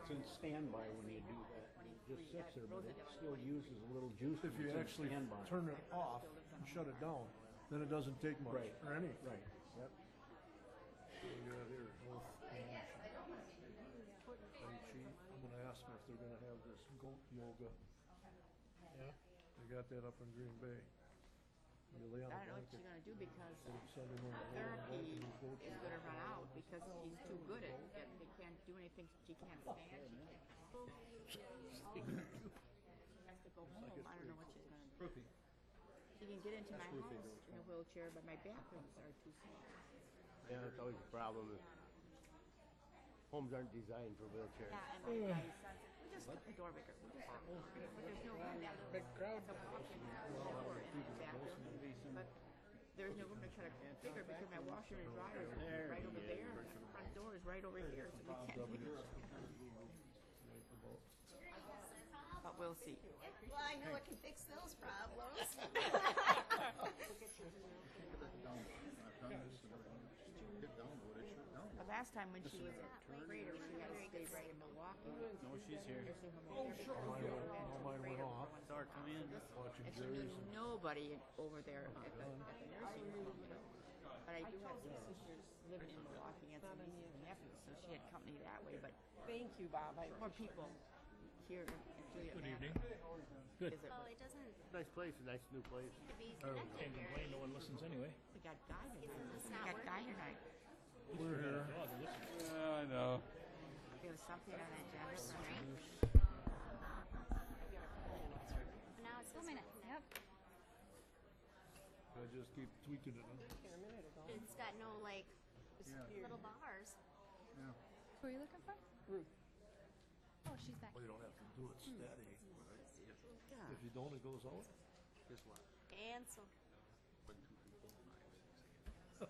It's in standby when you do that. It just sits there, but it still uses a little juice. If you actually turn it off and shut it down, then it doesn't take much, Right. or any. Right, yep. We got here, health and Tai Chi. I'm gonna ask them if they're gonna have this goat yoga. Yeah. They got that up in Green Bay. You lay on I a don't know what blanket, she's gonna do because send them on a lay on a blanket therapy and goat is gonna run out because she's too good at it. They can't do anything. She can't stand. She has to go home. I don't know what she's gonna do. Roofie. She can get into my house in a wheelchair, but my bathrooms are too small. Yeah, that's always a problem. Homes aren't designed for wheelchairs. Yeah, and my son said, we just got the door bigger. We just got the door bigger. But there's no room down there. Big crowd. It's a walk-in door in the bathroom. But there's no room to try to bigger because my washer and dryer is right over there. And the front door is right over here, so we can't do it. But we'll see. Well, I know it can fix those problems. The last time when she was a grader, she had to stay right in Milwaukee. No, she's here. Mine went off. Sorry, come in. Watching And she knew Jerry's. nobody over there at the nursing home, you know. But I do have some sisters living in Milwaukee and some nieces and nephews, so she had company that way. But Thank you, Bob. more people here in Juliet. Good Manor evening. Good. visit Well, with- it doesn't Nice place, a nice new place. to be Can't connected here. complain, no one listens anyway. We got Guy tonight. It's We not got working. Guy tonight. We're here. Dog listens. I know. There was something on the agenda for me. Now it's 2 minutes. Yep. I just keep tweaking it. Here a minute ago. It's got no like little bars. Who are you looking for? Ruth. Oh, she's back. Well, you don't have to do it steady. If you don't, it goes out. And so. That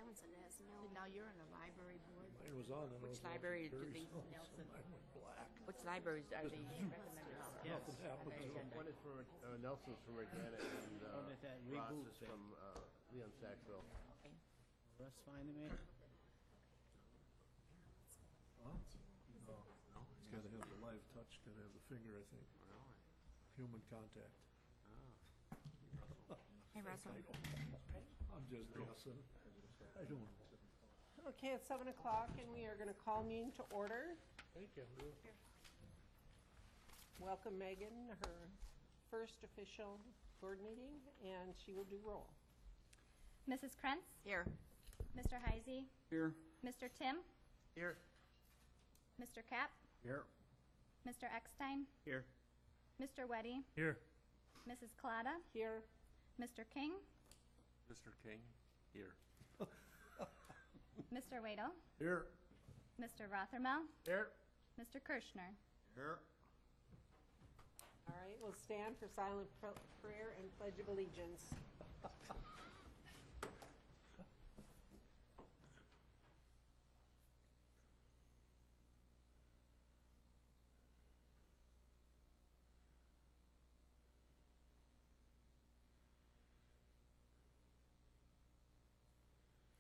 one said it has no. Now you're on the library board. Mine was on, and I Which was watching library do Jerry's they- house, Nelson? and mine went black. Which libraries are they recommended? Nothing happened to them. One is from Nelson's from Organic and Oh, that Ross reboot is thing. from Leon Sackville. That's fine to me. Huh? No, it's gotta have the live touch, gotta have the finger, I think. Human contact. Hey, Russell. I'm just guessing. I don't know. Okay, it's 7 o'clock and we are gonna call meeting to order. Thank you. Welcome Megan, her first official board meeting, and she will do roll. Mrs. Krentz, Here. Mr. Heisey, Here. Mr. Tim, Here. Mr. Kapp, Here. Mr. Eckstein, Here. Mr. Weddy, Here. Mrs. Collada, Here, Mr. King, Mr. King, here. Mr. Waddle, Here. Mr. Rothermel, Here. Mr. Kirschner. Here. all right, we'll stand for silent prayer and pledge of allegiance.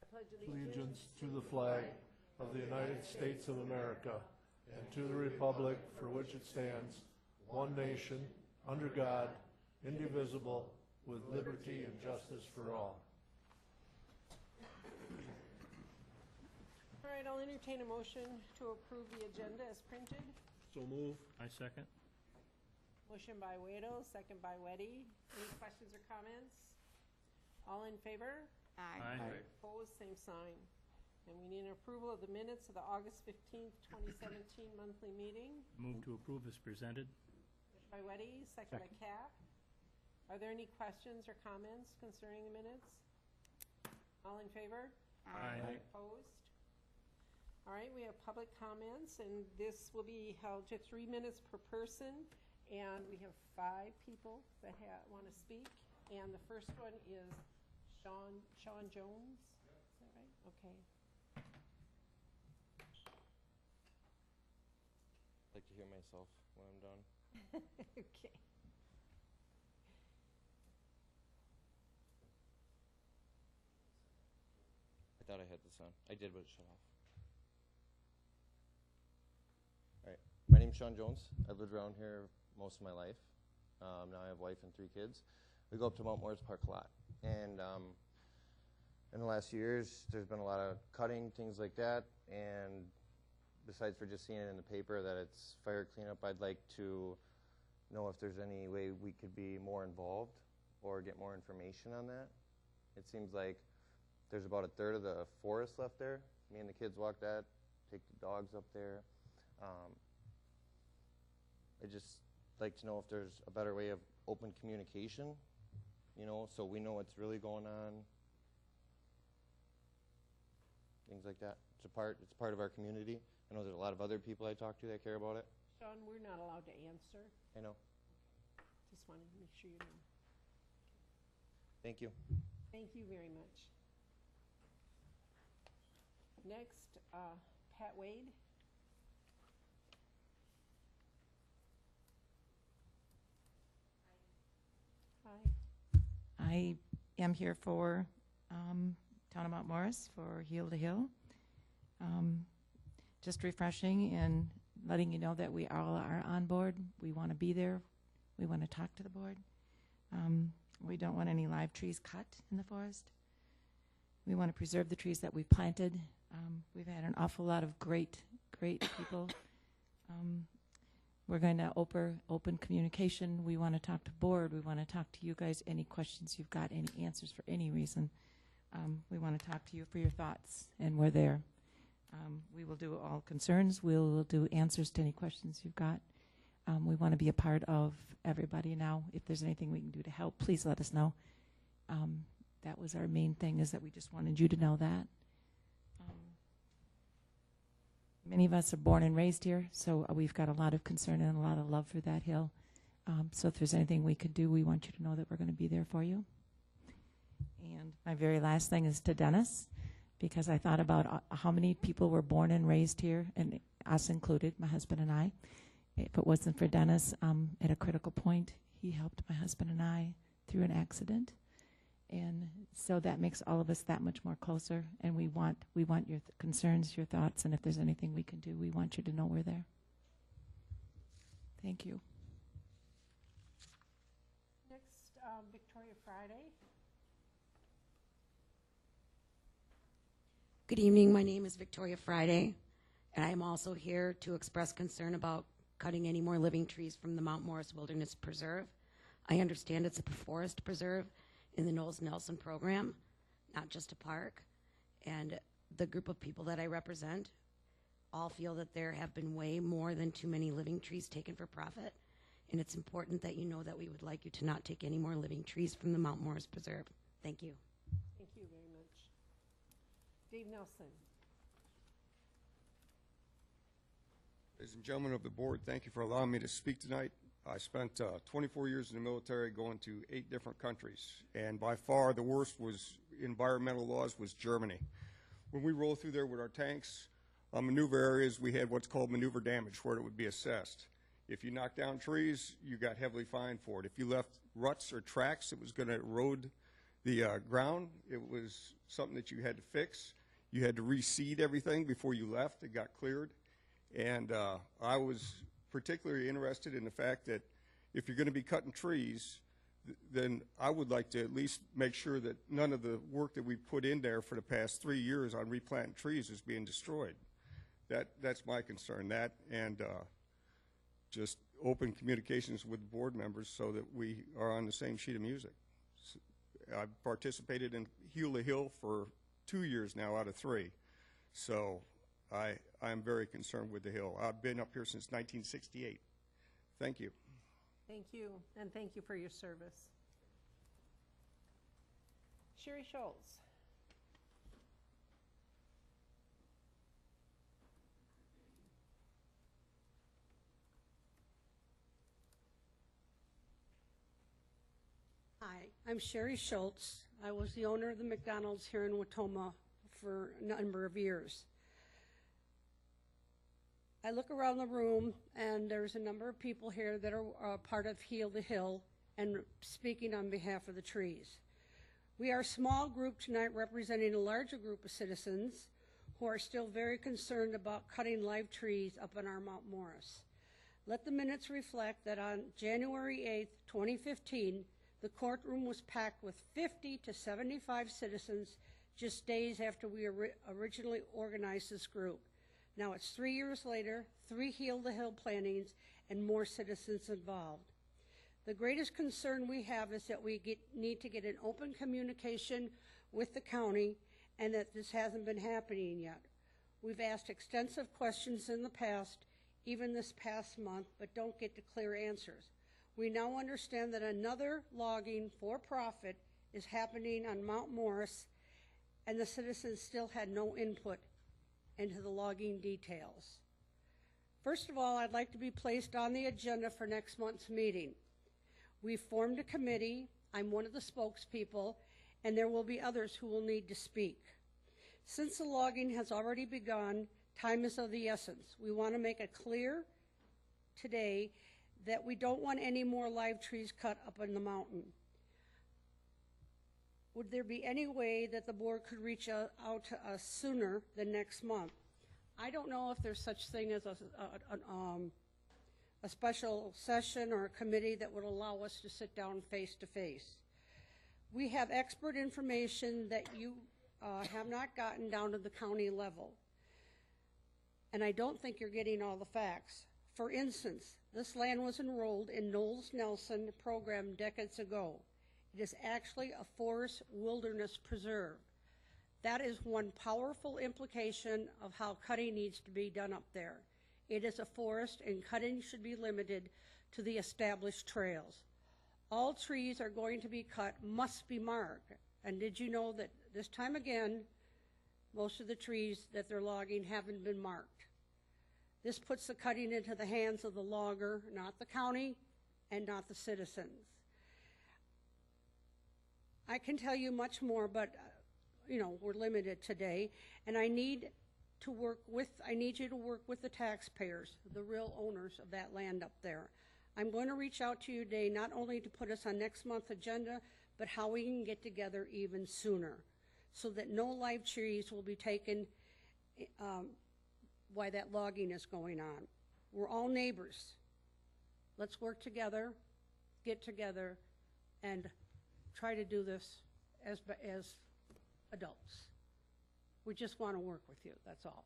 I pledge Allegiance to the flag of the United States of America and to the republic for which it stands, one nation, under God, indivisible, with liberty and justice for all. All right, I'll entertain a motion to approve the agenda as printed. So move. I second. Motion by Waddle, second by Weddy. Any questions or comments? All in favor? Aye. Opposed, same sign. And we need an approval of the minutes of the August 15th, 2017 monthly meeting. Move to approve as presented. Motion by Weddy, second by Cap. Are there any questions or comments concerning the minutes? All in favor? Aye. Opposed? All right, we have public comments, and this will be held to 3 minutes per person. And we have 5 people that want to speak. And the first one is Sean Jones. Is that right? Okay. I'd like to hear myself when I'm done. Okay. I thought I had this on. I did, but it shut off. name's Sean Jones. I've lived around here most of my life. Now I have a wife and 3 kids. We go up to Mount Morris Park a lot. And in the last few years, there's been a lot of cutting, things like that. And besides for just seeing it in the paper that it's fire cleanup, I'd like to know if there's any way we could be more involved or get more information on that. It seems like there's about 1/3 of the forest left there. Me and the kids walk that, take the dogs up there. I'd just like to know if there's a better way of open communication, you know, so we know what's really going on. Things like that. It's part of our community. I know there's a lot of other people I talk to that care about it. Sean, we're not allowed to answer. I know. Just wanted to make sure you know. Thank you. Thank you very much. Next, Pat Wade. Hi. I am here for Town of Mount Morris for Heel to Hill. Just refreshing and letting you know that we all are on board. We want to be there. We want to talk to the board. We don't want any live trees cut in the forest. We want to preserve the trees that we've planted. We've had an awful lot of great people. We're going to open communication. We want to talk to board. We want to talk to you guys. Any questions you've got, any answers for any reason. We want to talk to you for your thoughts, and we're there. We will do all concerns. We will do answers to any questions you've got. We want to be a part of everybody now. If there's anything we can do to help, please let us know. That was our main thing, is that we just wanted you to know that. Many of us are born and raised here, so we've got a lot of concern and a lot of love for that hill. So if there's anything we could do, we want you to know that we're going to be there for you. And my very last thing is to Dennis, because I thought about how many people were born and raised here, and us included, my husband and I. If it wasn't for Dennis, at a critical point, he helped my husband and I through an accident. And so that makes all of us that much more closer, and we want your concerns, your thoughts, and if there's anything we can do, we want you to know we're there. Thank you. Next, Victoria Friday. Good evening. My name is Victoria Friday, and I am also here to express concern about cutting any more living trees from the Mount Morris Wilderness Preserve. I understand it's a forest preserve in the Knowles Nelson program, not just a park. And the group of people that I represent all feel that there have been way more than too many living trees taken for profit. And it's important that you know that we would like you to not take any more living trees from the Mount Morris Preserve. Thank you. Thank you very much. Dave Nelson. Ladies and gentlemen of the board, thank you for allowing me to speak tonight. I spent 24 years in the military, going to 8 different countries, and by far the worst was environmental laws was Germany. When we rolled through there with our tanks on maneuver areas, we had what's called maneuver damage, where it would be assessed. If you knocked down trees, you got heavily fined for it. If you left ruts or tracks that was going to erode the ground, it was something that you had to fix. You had to reseed everything before you left. It got cleared. And I was particularly interested in the fact that if you're going to be cutting trees, then I would like to at least make sure that none of the work that we put in there for the past 3 years on replanting trees is being destroyed. That's my concern, that and just open communications with the board members so that we are on the same sheet of music. I've participated in Heel to Hill for 2 years now out of 3. So I'm very concerned with the hill. I've been up here since 1968. Thank you. Thank you, and thank you for your service. Sherry Schultz. Hi, I'm Sherry Schultz. I was the owner of the McDonald's here in Watoma for a number of years. I look around the room, and there's a number of people here that are part of Heel to Hill and speaking on behalf of the trees. We are a small group tonight representing a larger group of citizens who are still very concerned about cutting live trees up on our Mount Morris. Let the minutes reflect that on January 8th, 2015, the courtroom was packed with 50 to 75 citizens just days after we originally organized this group. Now it's 3 years later, 3 Heal the Hill plantings, and more citizens involved. The greatest concern we have is that we need to get an open communication with the county, and that this hasn't been happening yet. We've asked extensive questions in the past, even this past month, but don't get to clear answers. We now understand that another logging for-profit is happening on Mount Morris, and the citizens still had no input into the logging details. First of all, I'd like to be placed on the agenda for next month's meeting. We've formed a committee. I'm one of the spokespeople, and there will be others who will need to speak. Since the logging has already begun, time is of the essence. We want to make it clear today that we don't want any more live trees cut up in the mountain. Would there be any way that the board could reach out to us sooner than next month? I don't know if there's such thing as a special session or a committee that would allow us to sit down face to face. We have expert information that you have not gotten down to the county level, and I don't think you're getting all the facts. For instance, this land was enrolled in Knowles-Nelson program decades ago. It is actually a forest wilderness preserve. That is one powerful implication of how cutting needs to be done up there. It is a forest, and cutting should be limited to the established trails. All trees are going to be cut must be marked. And did you know that this time again, most of the trees that they're logging haven't been marked? This puts the cutting into the hands of the logger, not the county and not the citizens. I can tell you much more, but we're limited today, and I need you to work with the taxpayers, the real owners of that land up there. I'm going to reach out to you today not only to put us on next month's agenda, but how we can get together even sooner so that no live trees will be taken while that logging is going on. We're all neighbors. Let's work together, get together, and try to do this as adults. We just want to work with you, that's all.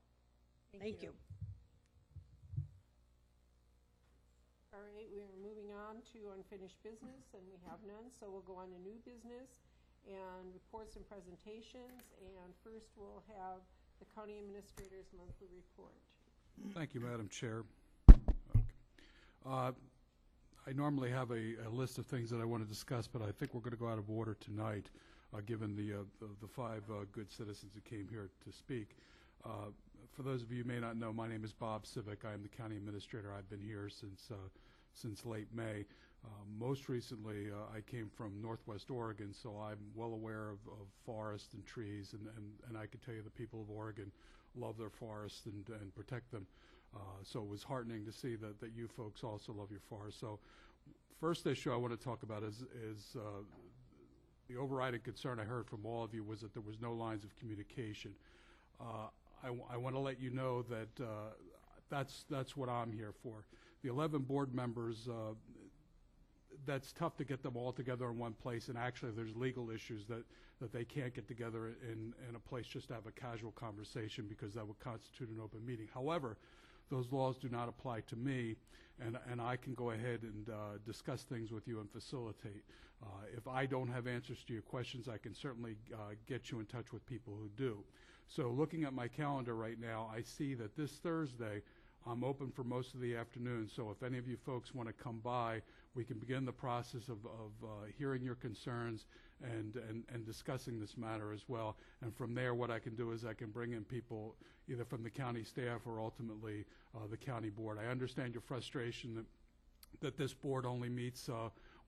Thank you. All right, we are moving on to unfinished business, and we have none, so we'll go on to new business and reports and presentations, and first we'll have the County Administrator's monthly report. Thank you, Madam Chair. I normally have a list of things that I want to discuss, but I think we're going to go out of order tonight, given the 5 good citizens who came here to speak. For those of you who may not know, my name is Bob Civic. I am the County Administrator. I've been here since late May. Most recently, I came from Northwest Oregon, so I'm well aware of forests and trees, and I can tell you the people of Oregon love their forests and protect them. So it was heartening to see that you folks also love your forests. So first issue I want to talk about is the overriding concern I heard from all of you was that there was no lines of communication. I want to let you know that that's what I'm here for. The 11 board members, that's tough to get them all together in one place, and actually there's legal issues that they can't get together in a place just to have a casual conversation, because that would constitute an open meeting. However, those laws do not apply to me, and I can go ahead and discuss things with you and facilitate. If I don't have answers to your questions, I can certainly get you in touch with people who do. So looking at my calendar right now, I see that this Thursday I'm open for most of the afternoon, so if any of you folks want to come by, we can begin the process of hearing your concerns and discussing this matter as well. And from there, what I can do is I can bring in people either from the county staff or ultimately the county board. I understand your frustration that this board only meets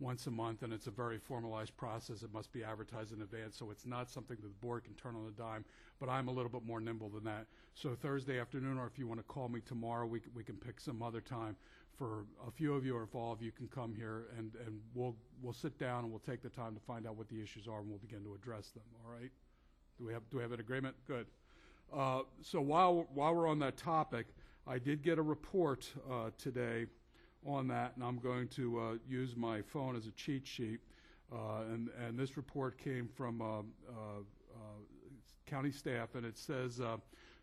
once a month, and it's a very formalized process. It must be advertised in advance, so it's not something that the board can turn on a dime, but I'm a little bit more nimble than that. So Thursday afternoon, or if you want to call me tomorrow, we can pick some other time for a few of you, or if all of you can come here, and we'll sit down and we'll take the time to find out what the issues are, and we'll begin to address them. All right? Do we have an agreement? Good. So while we're on that topic, I did get a report today on that, and I'm going to use my phone as a cheat sheet. And this report came from county staff, and it says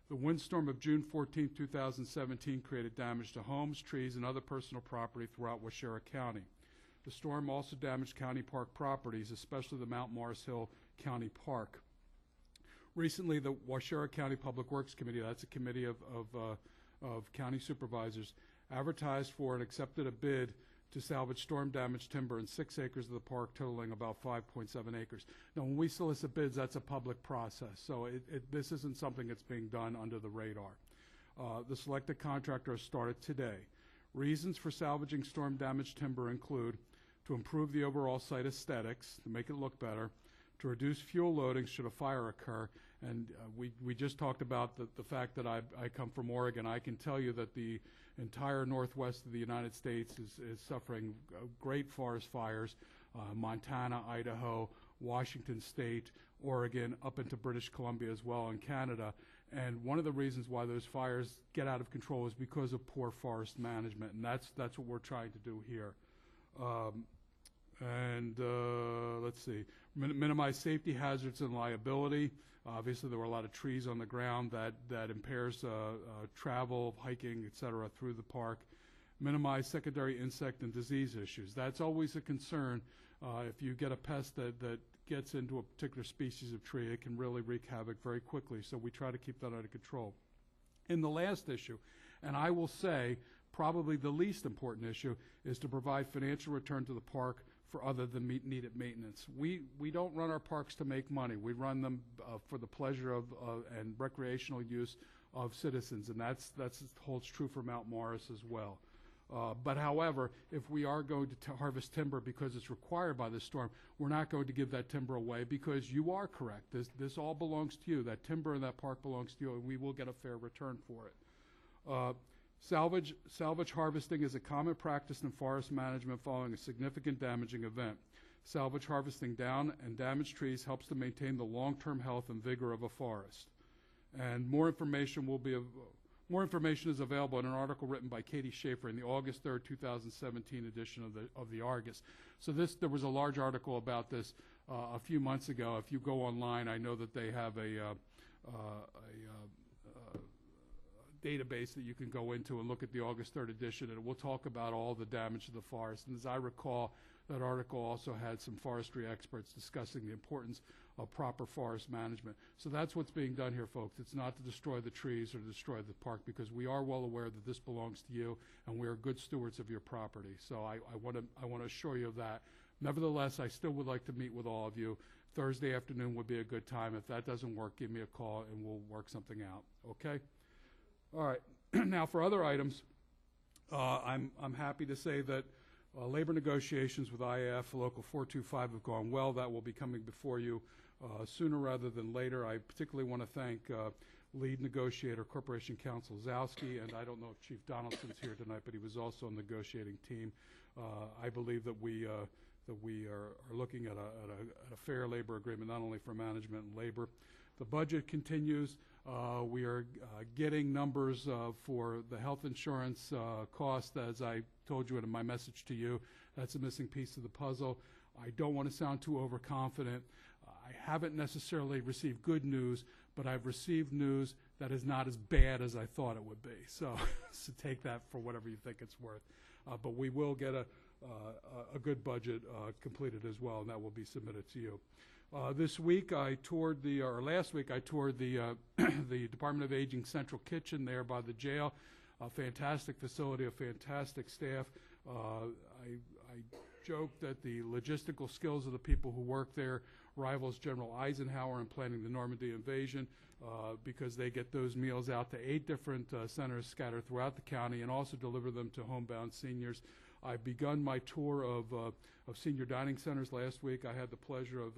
the windstorm of June 14, 2017 created damage to homes, trees, and other personal property throughout Waushara County. The storm also damaged county park properties, especially the Mount Morris Hill County Park. Recently, the Waushara County Public Works Committee, that's a committee of county supervisors, advertised for and accepted a bid to salvage storm-damaged timber in 6 acres of the park, totaling about 5.7 acres. Now, when we solicit bids, that's a public process, so this isn't something that's being done under the radar. The selected contractor has started today. Reasons for salvaging storm-damaged timber include to improve the overall site aesthetics, to make it look better, to reduce fuel loading should a fire occur, and we just talked about the fact that I come from Oregon. I can tell you that the entire northwest of the United States is suffering great forest fires, Montana, Idaho, Washington State, Oregon, up into British Columbia as well, and Canada. And one of the reasons why those fires get out of control is because of poor forest management, and that's what we're trying to do here. Let's see, minimize safety hazards and liability. Obviously, there were a lot of trees on the ground that impairs travel, hiking, et cetera, through the park. Minimize secondary insect and disease issues. That's always a concern. If you get a pest that gets into a particular species of tree, it can really wreak havoc very quickly, so we try to keep that under control. In the last issue, and I will say probably the least important issue, is to provide financial return to the park for other than needed maintenance. We don't run our parks to make money. We run them for the pleasure of and recreational use of citizens, and that holds true for Mount Morris as well. But however, if we are going to harvest timber because it's required by this storm, we're not going to give that timber away, because you are correct. This all belongs to you. That timber in that park belongs to you, and we will get a fair return for it. Salvage harvesting is a common practice in forest management following a significant damaging event. Salvage harvesting down and damaged trees helps to maintain the long-term health and vigor of a forest. And more information is available in an article written by Katie Schaefer in the August 3rd, 2017 edition of the Argus. So there was a large article about this a few months ago. If you go online, I know that they have a database that you can go into and look at the August 3rd edition, and it will talk about all the damage to the forest. And as I recall, that article also had some forestry experts discussing the importance of proper forest management. So that's what's being done here, folks. It's not to destroy the trees or to destroy the park, because we are well aware that this belongs to you, and we are good stewards of your property. So I want to assure you of that. Nevertheless, I still would like to meet with all of you. Thursday afternoon would be a good time. If that doesn't work, give me a call, and we'll work something out. Okay? All right. Now, for other items, I'm happy to say that labor negotiations with IAF Local 425 have gone well. That will be coming before you sooner rather than later. I particularly want to thank lead negotiator Corporation Counsel Zowski, and I don't know if Chief Donaldson's here tonight, but he was also on the negotiating team. I believe that we are looking at a fair labor agreement, not only for management and labor. The budget continues. We are getting numbers for the health insurance cost, as I told you in my message to you. That's a missing piece of the puzzle. I don't want to sound too overconfident. I haven't necessarily received good news, but I've received news that is not as bad as I thought it would be. So take that for whatever you think it's worth. But we will get a good budget completed as well, and that will be submitted to you. Last week I toured the the Department of Aging Central Kitchen there by the jail. A fantastic facility, a fantastic staff. I joke that the logistical skills of the people who work there rivals General Eisenhower in planning the Normandy invasion, because they get those meals out to 8 different centers scattered throughout the county and also deliver them to homebound seniors. I've begun my tour of senior dining centers last week. I had the pleasure of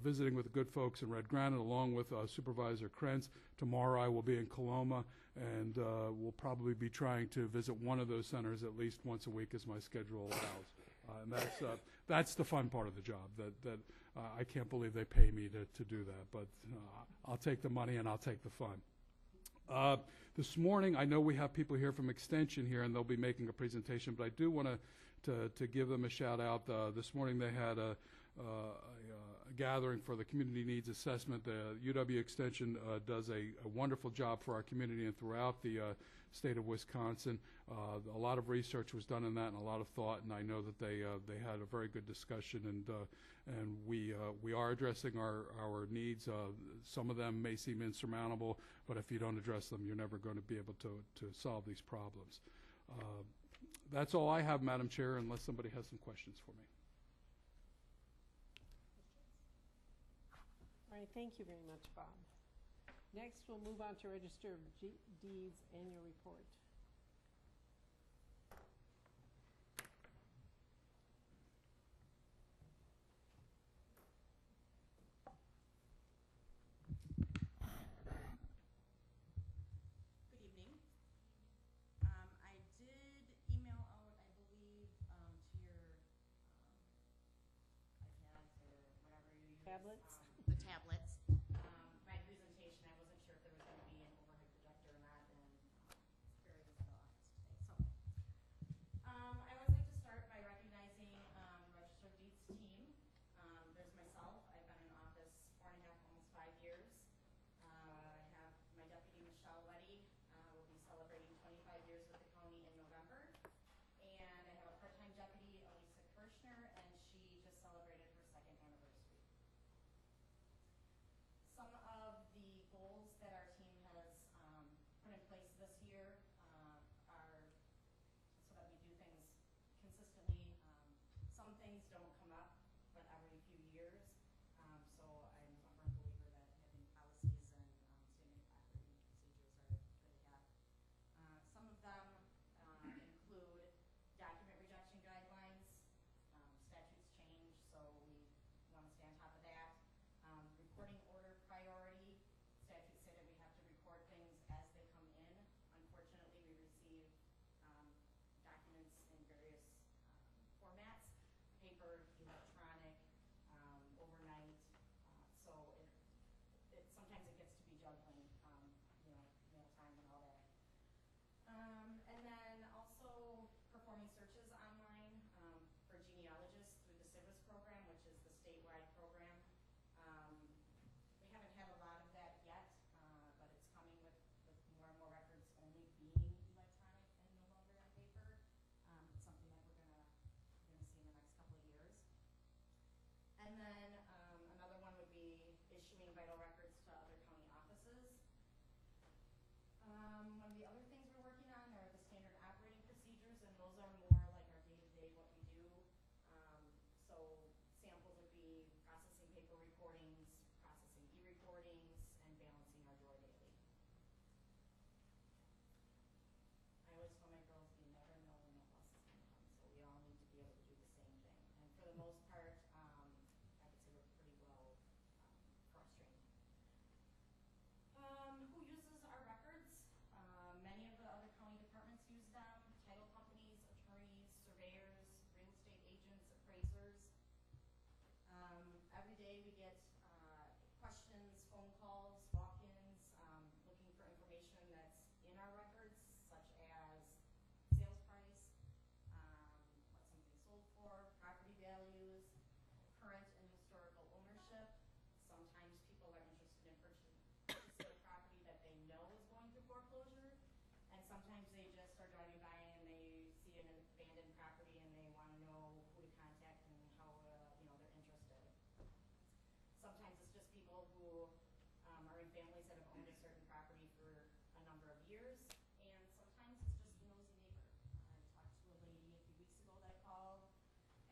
visiting with the good folks in Red Granite along with Supervisor Krentz. Tomorrow I will be in Coloma, and we'll probably be trying to visit one of those centers at least once a week as my schedule allows. And that's the fun part of the job. That I can't believe they pay me to do that, but I'll take the money and I'll take the fun. This morning, I know we have people here from Extension here, and they'll be making a presentation, but I do want to give them a shout out. This morning they had a gathering for the community needs assessment. The UW Extension does a wonderful job for our community and throughout the state of Wisconsin. A lot of research was done in that and a lot of thought, and I know that they had a very good discussion, and we are addressing our needs. Some of them may seem insurmountable, but if you don't address them, you're never going to be able to solve these problems. That's all I have, Madam Chair, unless somebody has some questions for me. All right, thank you very much, Bob. Next, we'll move on to Register of Deeds Annual Report. Good evening. I did email out, I believe, to your iPads or whatever you use. Tablets? The tablets. My presentation, I wasn't sure if there was going to be an overhead projector or not, and Barry was at the office today. So, I always like to start by recognizing Register of Deeds team. There's myself. I've been in office 4.5, almost 5 years. I have my deputy, Michelle Weddy, will be celebrating 25 years with the county in November. And I have a part-time deputy, Elisa Kirschner, and she just celebrated her 2nd anniversary. Some of the goals that our team has put in place this year are so that we do things consistently. Some things don't come up but every few years. So I'm a firm believer that having policies and standard operating procedures are good to have. Some of them include document rejection guidelines. Statutes change, so we want to stay on top of that. Reporting order priority. Statutes say that we have to record things as they come in. Unfortunately, we receive documents in various formats: paper, electronic, overnight. So sometimes it gets to be juggling, mail time and all that. And then also performing searches online for genealogists through the CIVIS program, which is the statewide program. We haven't had a lot of that yet, but it's coming with more and more records only being electronic and no longer on paper. It's something that we're gonna see in the next couple of years. And then another one would be issuing vital records to other county offices. One of the other things we're working on are the standard operating procedures, and those are more like our day-to-day what we do. So samples would be processing paper recordings, processing e-recordings, and balancing our door daily. I always tell my girls, you never know when that bus is going to come, so we all need to be able to do the same thing. And for the most part, I could say we're pretty well cross-trained. Who uses our records? Many of the other county departments use them: title companies, attorneys, surveyors, real estate agents, appraisers. Every day we get questions, phone calls, walk-ins, looking for information that's in our records, such as sales price, what something sold for, property values, current and historical ownership. Sometimes people are interested in purchasing a property that they know is going through foreclosure, and sometimes they just are driving by and they see an abandoned property and they want to know who to contact and how they're interested. Sometimes it's just people who are in families that have owned a certain property for a number of years, and sometimes it's just a nosy neighbor. I talked to a lady a few weeks ago that called,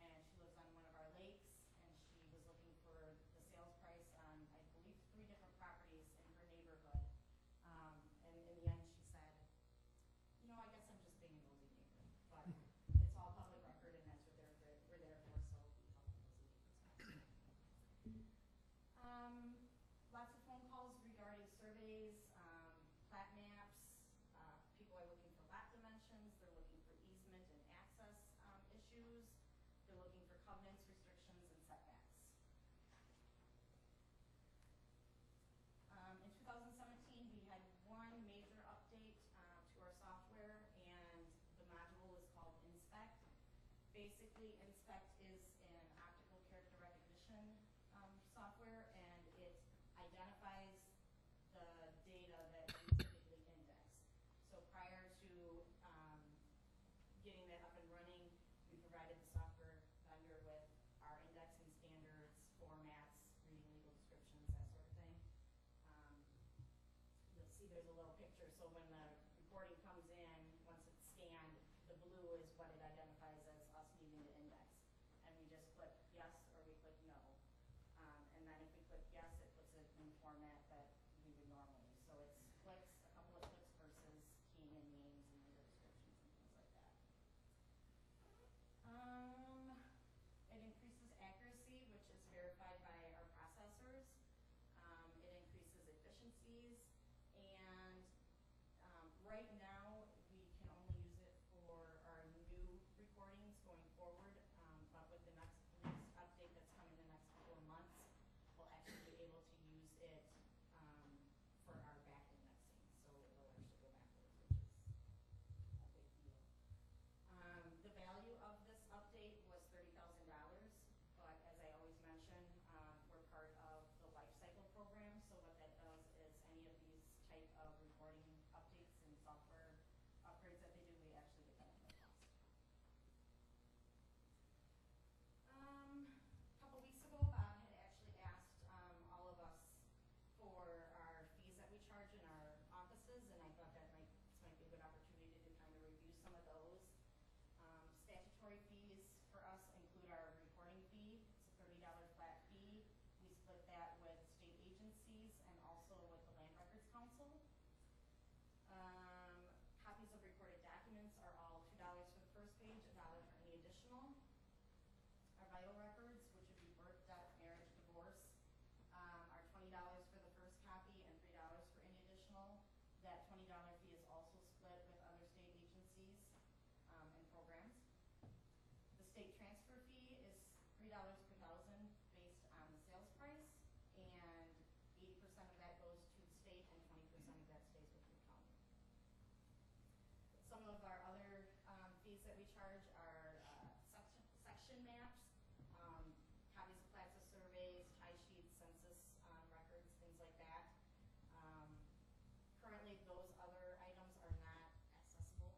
and she lives on one of our lakes, and she was looking for the sales price on, I believe, 3 different properties in her neighborhood. And in the end, she said, I guess I'm just being a nosy neighbor, but it's all public record. basically, Inspect is an optical character recognition software, and it identifies the data that you typically index. So prior to getting that up and running, we provided the software vendor with our indexing standards, formats, reading legal descriptions, that sort of thing. You'll see there's a little picture, so when the recording comes in, once it's scanned, the blue is what it identifies as us needing to index. And we just click yes or we click no. And then if we click yes, it puts it in format that we would normally. So it's clicks, a couple of clicks versus keying in names and legal descriptions and things like that. It increases accuracy, which is verified by our processors. It increases efficiencies, and right now we can only use it for our new recordings going forward, but with the next release update that's coming in the next couple of months, we'll actually be able to use it for our back indexing, so it will actually go backwards, which is a big deal. The value of this update was $30,000, but as I always mention, we're part of the life cycle program, so what that does is any of these type of recording updates and software upgrades that they do, we actually get that at no cost. A couple weeks ago, Bob had actually asked all of us for our fees that we charge in our offices, and I thought that this might be a good opportunity to kind of review some of those. Statutory fees for us include our recording fee. It's a $30 flat fee. We split that with state agencies and also with the Land Records Council. Copies of recorded documents are all $2 for the first page, $1 for any additional. Our vital records, which would be birth, death, marriage, divorce, are $20 for the first copy and $3 for any additional. That $20 fee is also split with other state agencies and programs. The state transfer fee is $3 per thousand based on the sales price, and 80% of that goes to the state and 20% of that stays with the county. Some of our other fees that we charge are section maps, copies of plats of surveys, tie sheets, census records, things like that. Currently, those other items are not accessible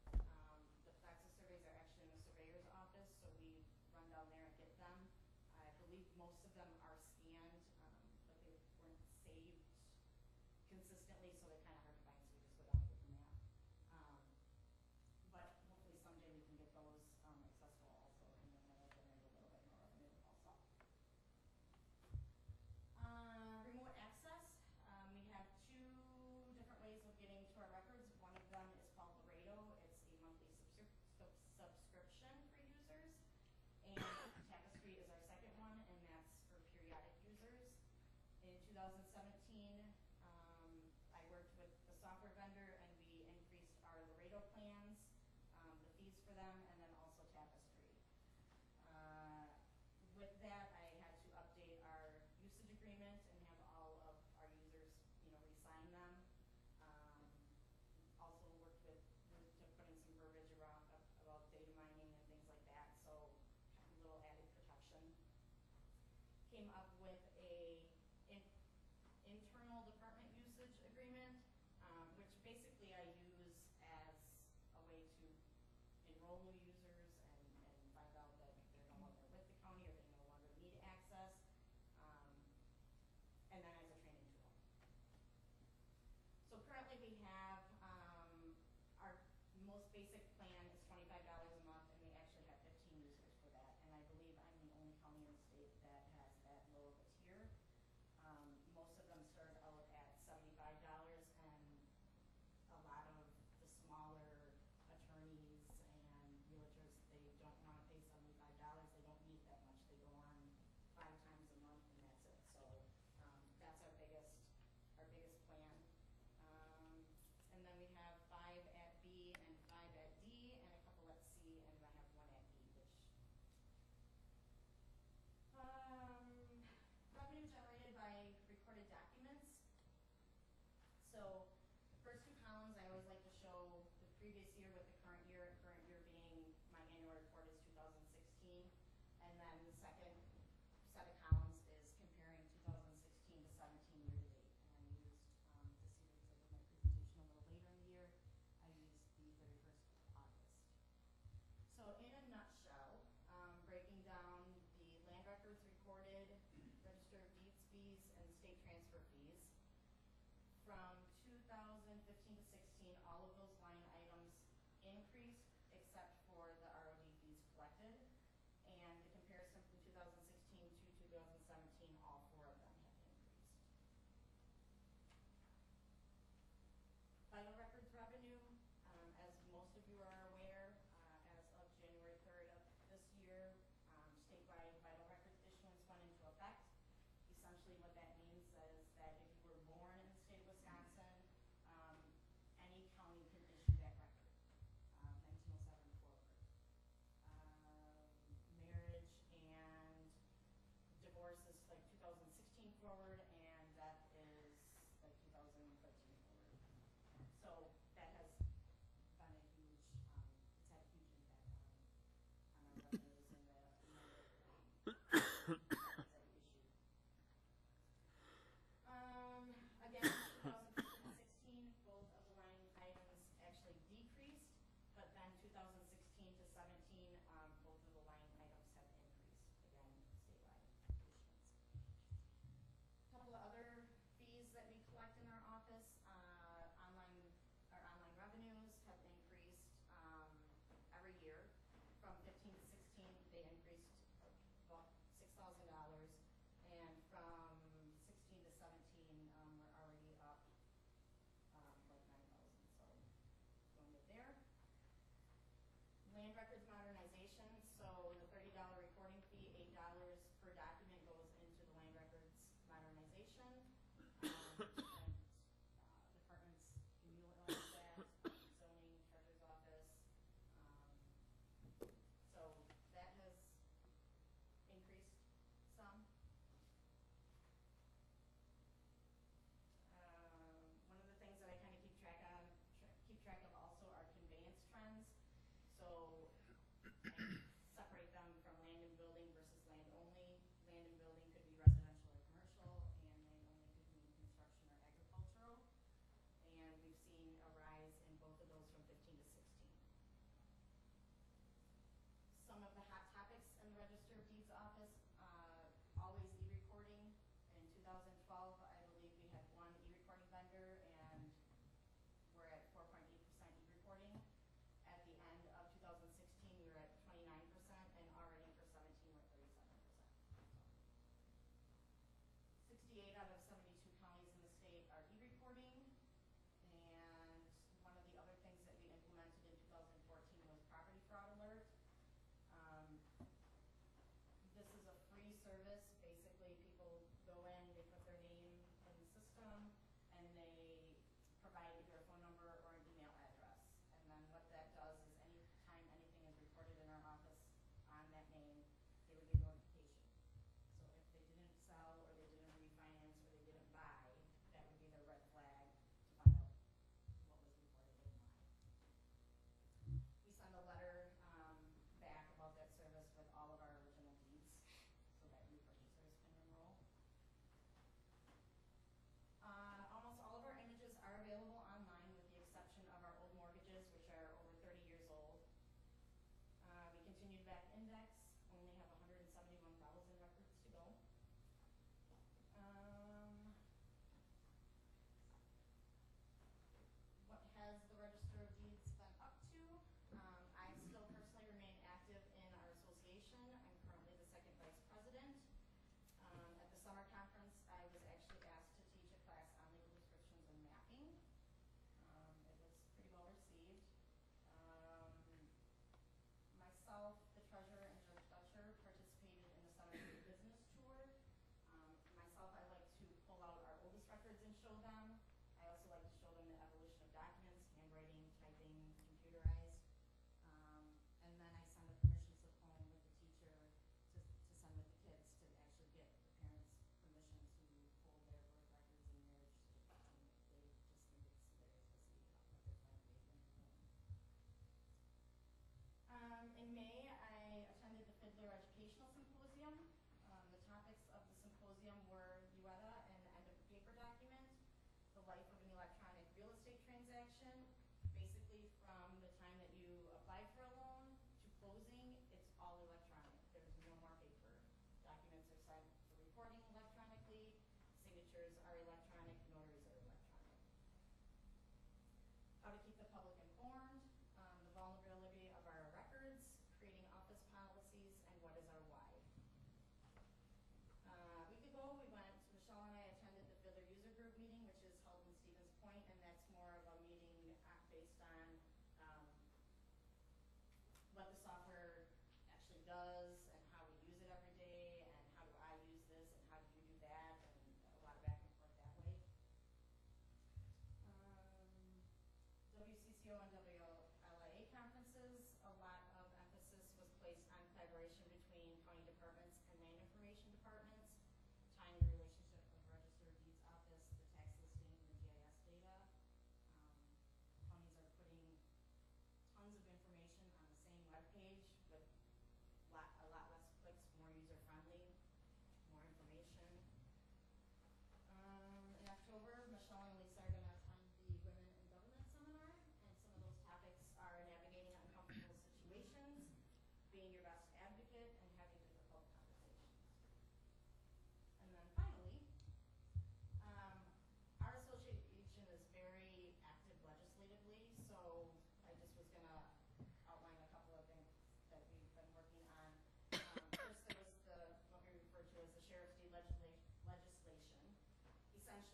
online. The plats of surveys are actually in the surveyor's office, so we run down there and get them. I believe most of them are scanned, but they weren't saved consistently, so they're kind of hard to find, so we just go down and get them out. But hopefully someday we can get those accessible also, and then that'll generate a little bit more revenue also. Remote access. We have two different ways of getting to our records. One of them is called Laredo. It's a monthly subscription for users. And Tapestry is our second one, and that's for periodic users. In 2017, I worked with the software vendor, and we increased our Laredo plans, the fees for them, and then also Tapestry. With that, I had to update our usage agreement and have all of our users, re-sign them. Also worked with to put in some verbiage around about data mining and things like that, so a little added protection. Came up with a internal department usage agreement, which basically I use as a way to enroll new users and find out that they're no longer with the county or they no longer need access, and then as a training tool. So currently we have our most basic plan is $25 a month, and we actually have 15 users for that. And I believe I'm the only county in the state that has that low of a tier. Most of them start out at $75, and a lot of the smaller attorneys and realtors, they don't want to pay $75. They don't need that much. They go on 5 times a month, and that's it. So that's our biggest plan. And then we have 5 at B and 5 at D, and a couple at C, and I have 1 at E, which revenue generated by recorded documents. So the first 2 columns, I always like to show the previous year with the current year being my annual report is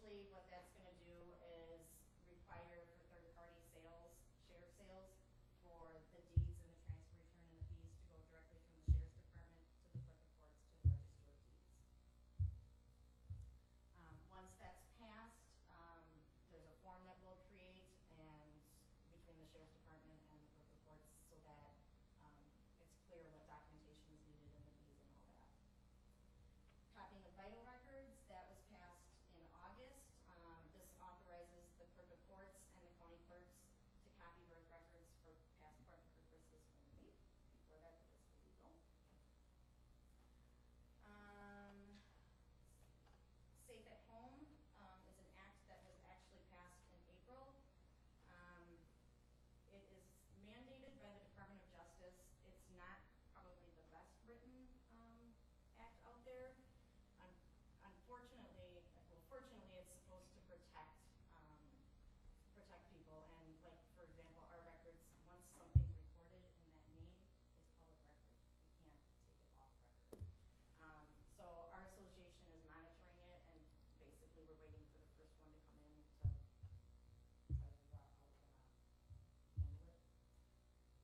essentially what that's going to do is require for third-party sales, sheriff sales, for the deeds and the transfer return and the fees to go directly from the sheriff's department to the clerk of courts to the register of deeds. Once that's passed, there's a form that we'll create and between the sheriff's department and the clerk of courts so that it's clear what documentation is needed in the fees and all that. Copying of vital records, that was passed in August. This authorizes the clerk of courts and the county clerks to copy birth records for passport purposes only. Before that, it was illegal. Safe at Home is an act that was actually passed in April. It is mandated by the Department of Justice. It's not probably the best written act out there. Unfortunately, well, fortunately, it's supposed to protect people. And like, for example, our records, once something's recorded in that name, it's public record. We can't take it off record. So our association is monitoring it, and basically we're waiting for the first one to come in to try to figure out how we're going to handle it.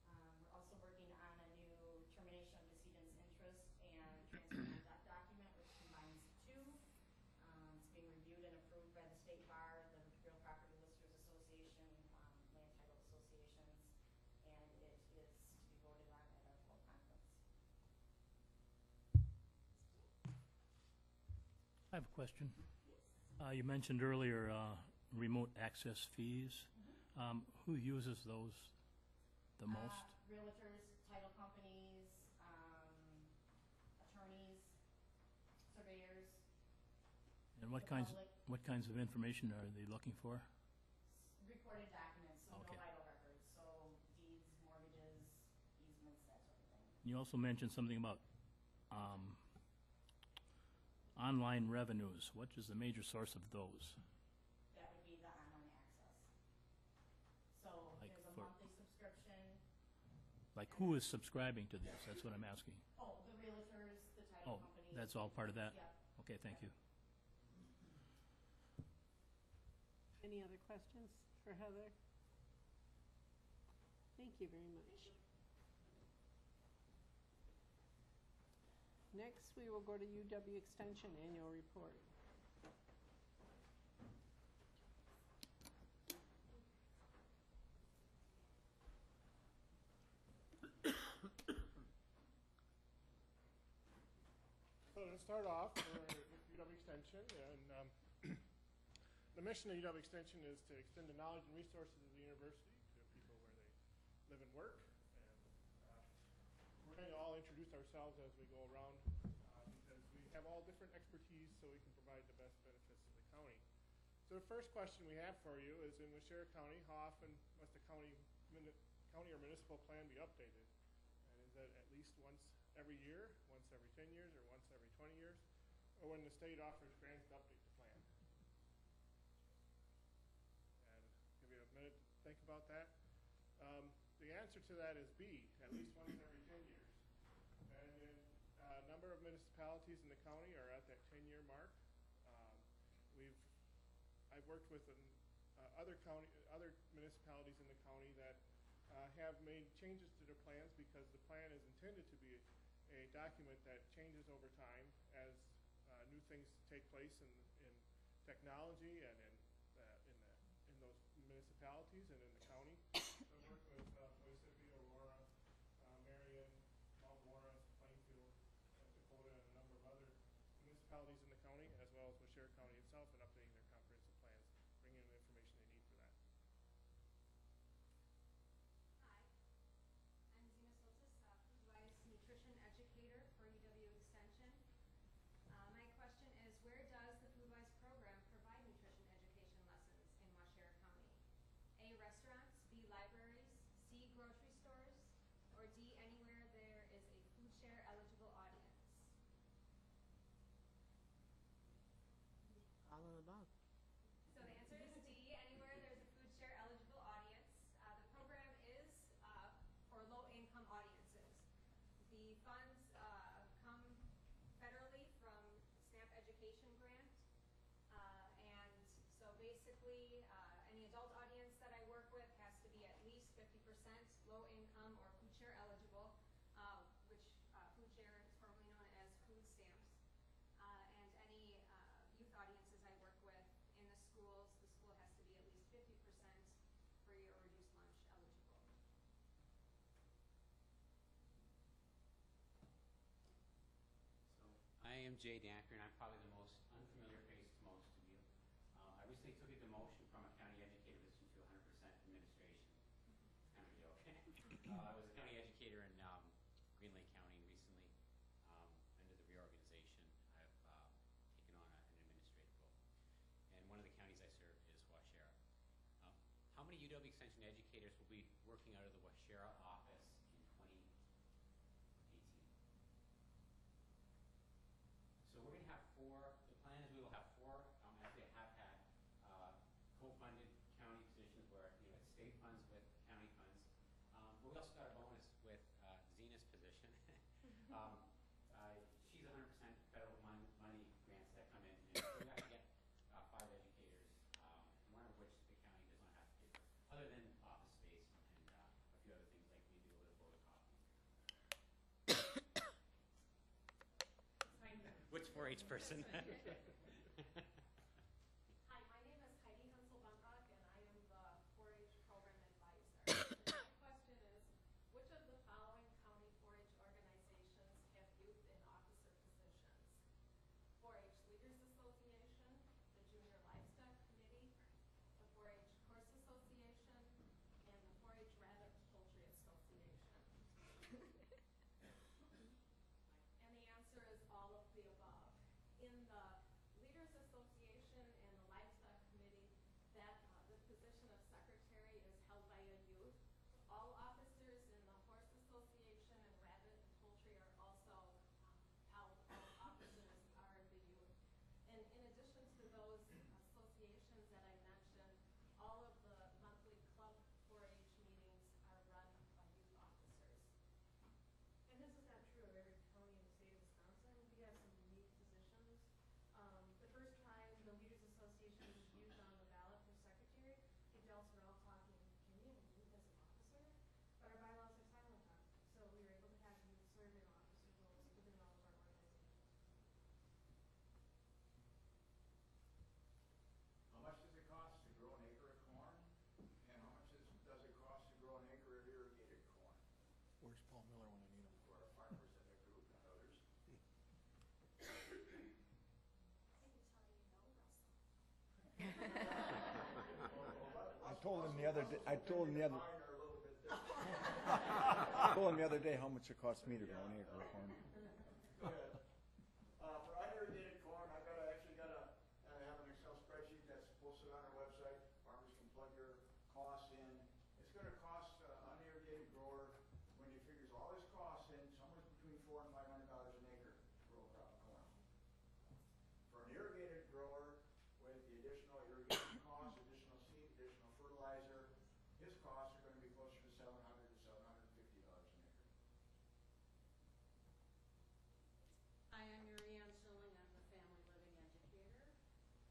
We're also working on a new termination of decedent's interest and transfer of death document, which combines the two. It's being reviewed and approved by the State Bar, the Real Property Listers Association, Land Title Associations, and it is to be voted on at our fall conference. I have a question. You mentioned earlier remote access fees. Who uses those the most? Realtors, title companies, attorneys, surveyors. And what the kinds public. of information are they looking for? Recorded documents, so Okay. no vital records, so deeds, mortgages, easements, that sort of thing. You also mentioned something about online revenues. What is the major source of those? That would be the online access. So Like there's a for- monthly subscription. Like who is subscribing to this? That's what I'm asking. Oh, the realtors, the title Oh, companies. that's all part of that? Yep. Okay, thank you. Any other questions for Heather? Thank you very much. Next, we will go to UW Extension Annual Report. So to start off, with UW Extension, and the mission of UW Extension is to extend the knowledge and resources of the university to people where they live and work. And we're going to all introduce ourselves as we go around because we have all different expertise so we can provide the best benefits to the county. So the first question we have for you is, in Waushara County, how often must the county or municipal plan be updated? And is that at least once every year, once every 10 years, or once every 20 years? Or when the state offers grants to update the plan? And give you a minute to think about that. The answer to that is B, at least once every 10 years. And then a number of municipalities in the county are at that 10-year mark. I've worked with other municipalities in the county that have made changes to their plans because the plan is intended to be a document that changes over time as new things take place in technology and in those municipalities and in the county. I've worked with Mississippi, Aurora, Marion, Mount Morris, Plainfield, Dakota, and a number of other municipalities in the county, as well as Waushara County itself, in updating their comprehensive plans, bringing in the information they need for that. Hi, I'm Zena Soltis, food-wise nutrition educator for UW Extension. My question is, where does the food-wise program provide nutrition education lessons in Waushara County? A, restaurants, B, libraries, C, grocery stores, or D, anywhere there is a food share eligible audience? All of the above. So the answer is D, anywhere there's a food share eligible audience. The program is for low-income audiences. The funds come federally from SNAP Education Grant, and low income or food share eligible, which food share is formerly known as food stamps. And any youth audiences I work with in the school has to be at least 50% free or reduced lunch eligible. I am Jay Danker, and I'm probably the most unfamiliar face to most of you. I recently took a demotion from a county educator position to 100% administration. It's kind of a joke. I was a county educator in Green Lake County, and recently, under the reorganization, I've taken on an administrative role. And one of the counties I serve is Waushara. How many UW Extension educators will be working out of the Waushara office in 2018? So we're going to have four, the plan is we will have four, as they have had, co-funded county positions where, it's state funds with county funds. But we also got a bonus with Zena's position. She's 100% federal money grants that come in. And so we actually get 5 educators, one of which the county does not have to pay for, other than office space and a few other things like we do a little photocopy. Which 4-H person? Hi, my name is Heidi Hansel-Bunrock, and I am the 4-H program advisor. My question is, which of the following county 4-H organizations have youth in officer positions? 4-H Leaders Association, the Junior Livestock Committee, the 4-H Horse Association, and the 4-H Rabbit Poultry Association. And the answer is all of the above. In the Leaders Association and the Livestock Committee, that the position of secretary is held by a youth. All officers in the Horse Association and Rabbit and Poultry are also held. All officers are the youth. And in addition to those associations that I mentioned, all of the monthly club 4-H meetings are run by youth officers. And this is not true of every county in the state of Wisconsin. We have some unique positions. The first time the Leaders Association was used on the ballot for secretary, the adults were all talking, can we have a youth as an officer? But our bylaws are silent on it. So we were able to have youth serve in officer roles within all of our organizations. How much does it cost to grow an acre of corn? And how much does it cost to grow an acre of irrigated corn? Where's Paul Miller when I need him? For our farmers in the group and others. I told him the other day, I told him the other day how much it cost me to grow an acre of corn. For unirrigated corn, I actually got to have an Excel spreadsheet that's posted on our website. Farmers can plug your costs in. It's going to cost an unirrigated grower, when he figures all his costs in, somewhere between $400 and $500 an acre to grow a crop of corn. For an irrigated grower, with the additional irrigation costs, additional seed, additional fertilizer, his costs are going to be closer to $700 to $750 an acre. Hi, I'm Mary Ann Schilling. I'm the family living educator.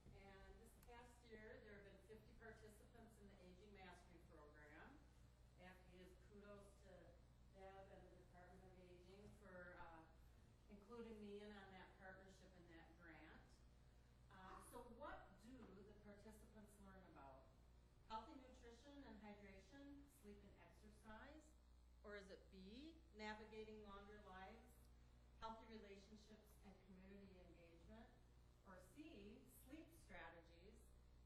And this past year, there have been 50 participants in the Aging Mastery Program. I have to give kudos to Deb and the Department of Aging for including me in on that partnership and that grant. So what do the participants learn about? Healthy nutrition and hydration, sleep and exercise? Or is it B, navigating longer lives, healthy relationships and community engagement? Or C, sleep strategies,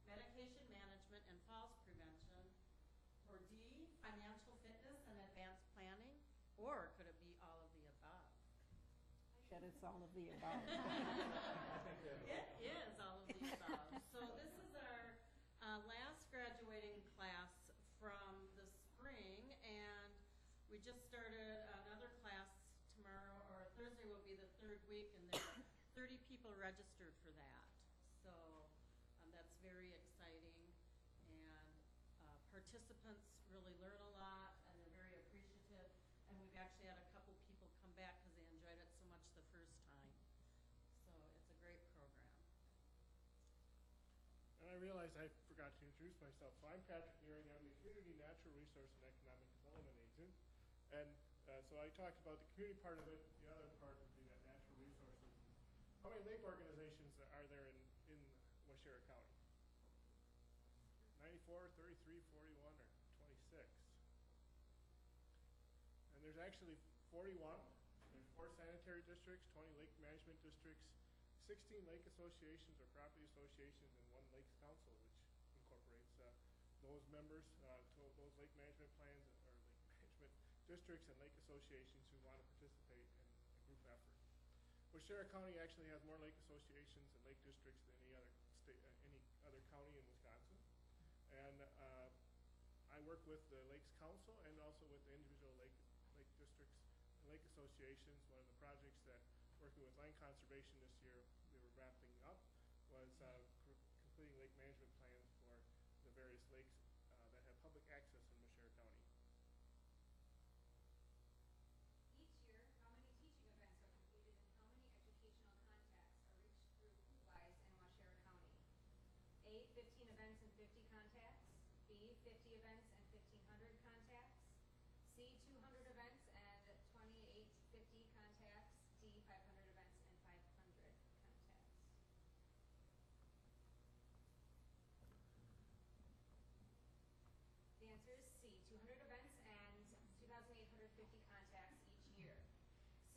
medication management and falls prevention? Or D, financial fitness and advanced planning? Or could it be all of the above? That it's all of the above. It is all of the above. So this is our last graduating class from the spring, and we just started another class tomorrow, or Thursday will be the 3rd week, and there are 30 people registered for that. So that's very exciting, and participants really learn a lot, and they're very appreciative, and we've actually had a couple people come back because they enjoyed it so much the first time. So it's a great program. And I realized I forgot to introduce myself. So I'm Patrick Nearing. I'm the Community Natural Resource and Economic Development Agent And so I talked about the community part of it. The other part would be that natural resources. How many lake organizations are there in Waushara County? 94, 33, 41, or 26? And there's actually 41. There's 4 sanitary districts, 20 lake management districts, 16 lake associations or property associations, and 1 lakes council, which incorporates those members to those lake management plans or lake management districts and lake associations who want to participate in a group effort. Waushara County actually has more lake associations and lake districts than any other state, any other county in Wisconsin. And I work with the Lakes Council and also with the individual lake districts and lake associations. One of the projects that, working with land conservation this year, we were wrapping up was completing lake management plans for the various lakes that have public access in Waushara County. Each year, how many teaching events are completed and how many educational contacts are reached through FoodWise in Waushara County? A, 15 events and 50 contacts. B, 50 events and 1,500 contacts. C, 200 events and 2,850 contacts. D, 500 events and 500 contacts. The answer is C, 200 events and 2,850 contacts each year.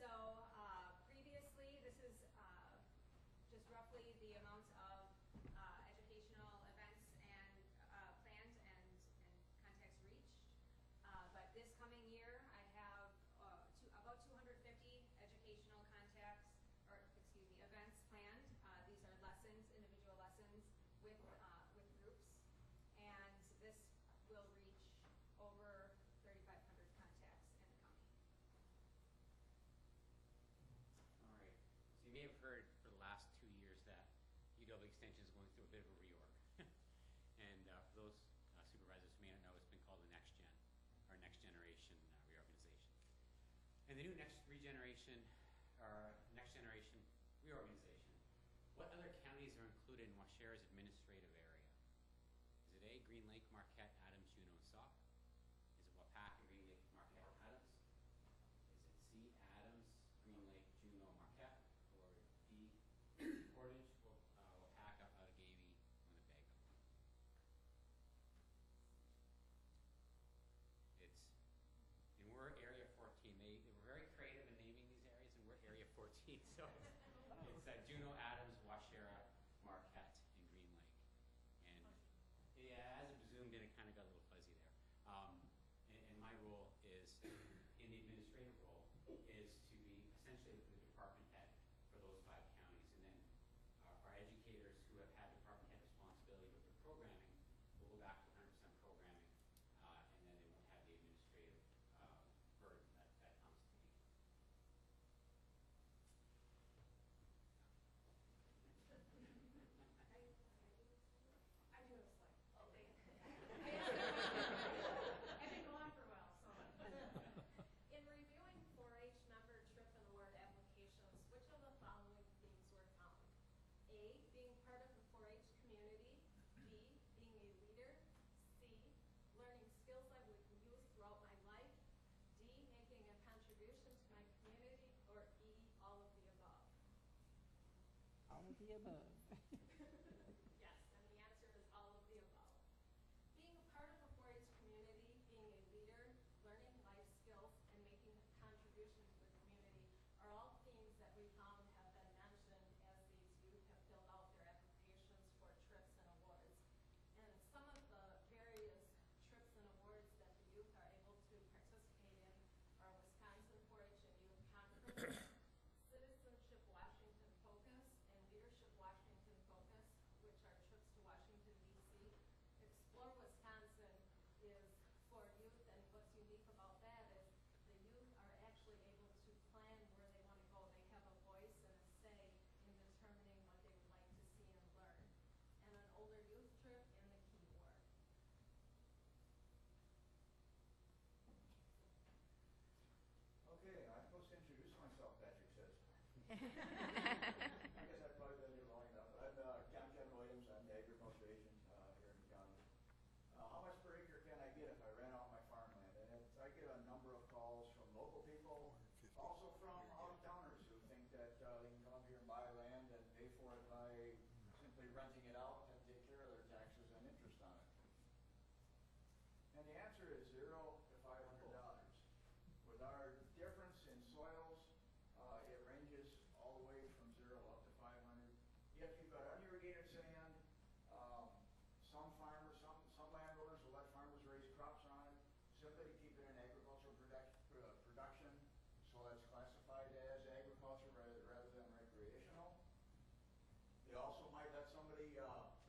So previously, this is just roughly the amount of educational events and planned and contacts reached. But this coming year, I have about 250 educational contacts, or excuse me, events planned. These are lessons, individual lessons with groups, and this will reach over 3,500 contacts in the county. All right. So you may have heard for the last 2 years that UW Extension is going through a bit of a reorg. And for those supervisors who may not know, it's been called the Next Gen, our Next Generation reorganization. And the new Next Generation reorganization, what other counties are included in Waushara's administrative area? Is it A, Green Lake, Marquette, Adams, Juneau, and Sauk? Is it Waupaca, Green Lake, Marquette, Adams? Is it C, Adams, Green Lake, Juneau, Marquette? Or D, Portage, Waupaca, Outagamie, Winnebago? And we're Area 14. They were very creative in naming these areas, and we're Area 14. So it's Juneau, Adams, Waushara, Marquette, and Green Lake. And yeah, as it zoomed in, it kind of got a little fuzzy there. And my role is, in the administrative role, is to be essentially the department head for those 5 counties. And then our educators who have had department head responsibility with their programming will go back to 100% programming, and then they won't have the administrative burden that comes to me. I do have a slide. Oh, thank you. I've been gone for a while, so. In reviewing 4-H member trip and award applications, which of the following themes were found? A, being part of the 4-H community. B, being a leader. C, learning skills I would use throughout my life. D, making a contribution to my community. Or E, all of the above. All of the above. Yes, and the answer is all of the above. Being a part of a 4-H community, being a leader, learning life skills, and making a contribution to the community are all themes that we found have been mentioned as these youth have filled out their applications for trips and awards. And some of the various trips and awards that the youth are able to participate in are Wisconsin 4-H and Youth Conference, Citizenship Washington Focus, and Leadership Washington Focus, which are trips to Washington, D.C. Explore Wisconsin is for youth, and what's unique about that is the youth are actually able to plan where they want to go. They have a voice and a say in determining what they would like to see and learn. And an older youth trip in the Key Ward. Okay, I'm supposed to introduce myself, Patrick says. I guess I've probably been here long enough. I'm Ken Williams. I'm the agriculture agent here in the county. How much per acre can I get if I rent out my farmland? And I get a number of calls Also from out-of-towners who think that they can come here and buy land and pay for it by simply renting it out and take care of their taxes and interest on it. And the answer is $0 to $500. With our difference in soils, it ranges all the way from 0 up to 500. If you've got unirrigated sand, some farmers, some landowners will let farmers raise crops on it simply to keep it in agricultural production, so that's classified as agriculture rather than recreational. They also might let somebody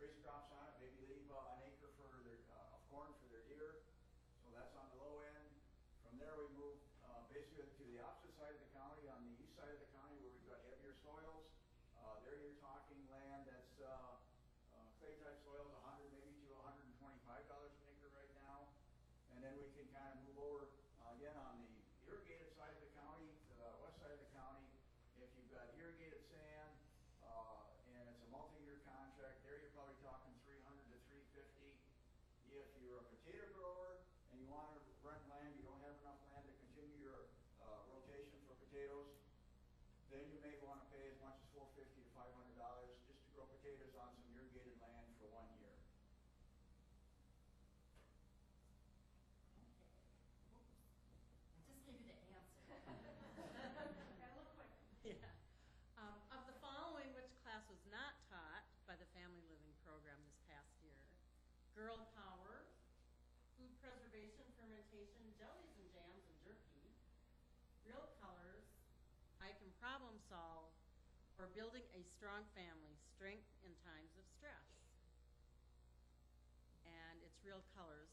raise crops on it, maybe leave an acre for their, of corn for their deer, so that's on the low end. From there we move basically to the opposite side of the county, on the east side of the county where we've got heavier soils. There you're talking land that's clay type soils, 100 maybe to $125 an acre right now. And then we can kind of move over again on the irrigated side of the county, to the west side of the county. If you've got irrigated sand and it's a multi-year contract, there you're probably talking 300 to 350. If you're a potato grower and you want to rent land, you don't have enough land to continue your rotation for potatoes, then you may want to pay as much as $450 to $500 just to grow potatoes on some irrigated land for 1 year. Just give you the answer. Gotta look quick. Yeah. Of the following, which class was not taught by the Family Living Program this past year? Girl power, food preservation, fermentation, jellies and jams and jerky, real colors, I can problem solve, or building a strong family, strength in times of stress. And it's real colors.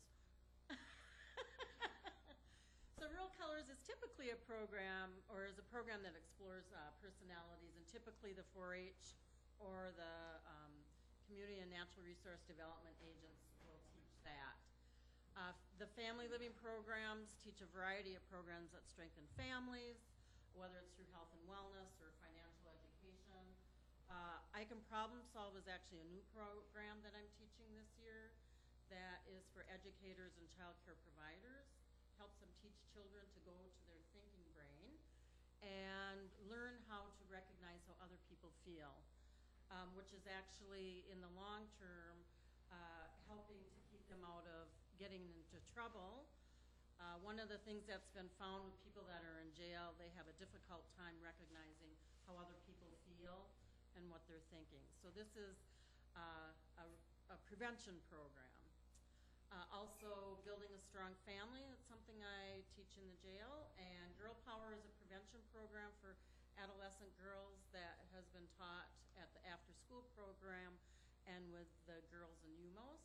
So Real Colors is typically a program, or is a program that explores personalities, and typically the 4-H or the Community and Natural Resource Development agents will teach that. The Family Living programs teach a variety of programs that strengthen families, whether it's through health and wellness or financial education. I Can Problem Solve is actually a new program that I'm teaching this year that is for educators and child care providers. Helps them teach children to go to their thinking brain and learn how to recognize how other people feel, which is actually in the long term helping to keep them out of getting into trouble. One of the things that's been found with people that are in jail, they have a difficult time recognizing how other people feel and what they're thinking. So this is a prevention program. Also, building a strong family, it's something I teach in the jail, and Girl Power is a prevention program for adolescent girls that has been taught at the after-school program and with the girls in UMOS.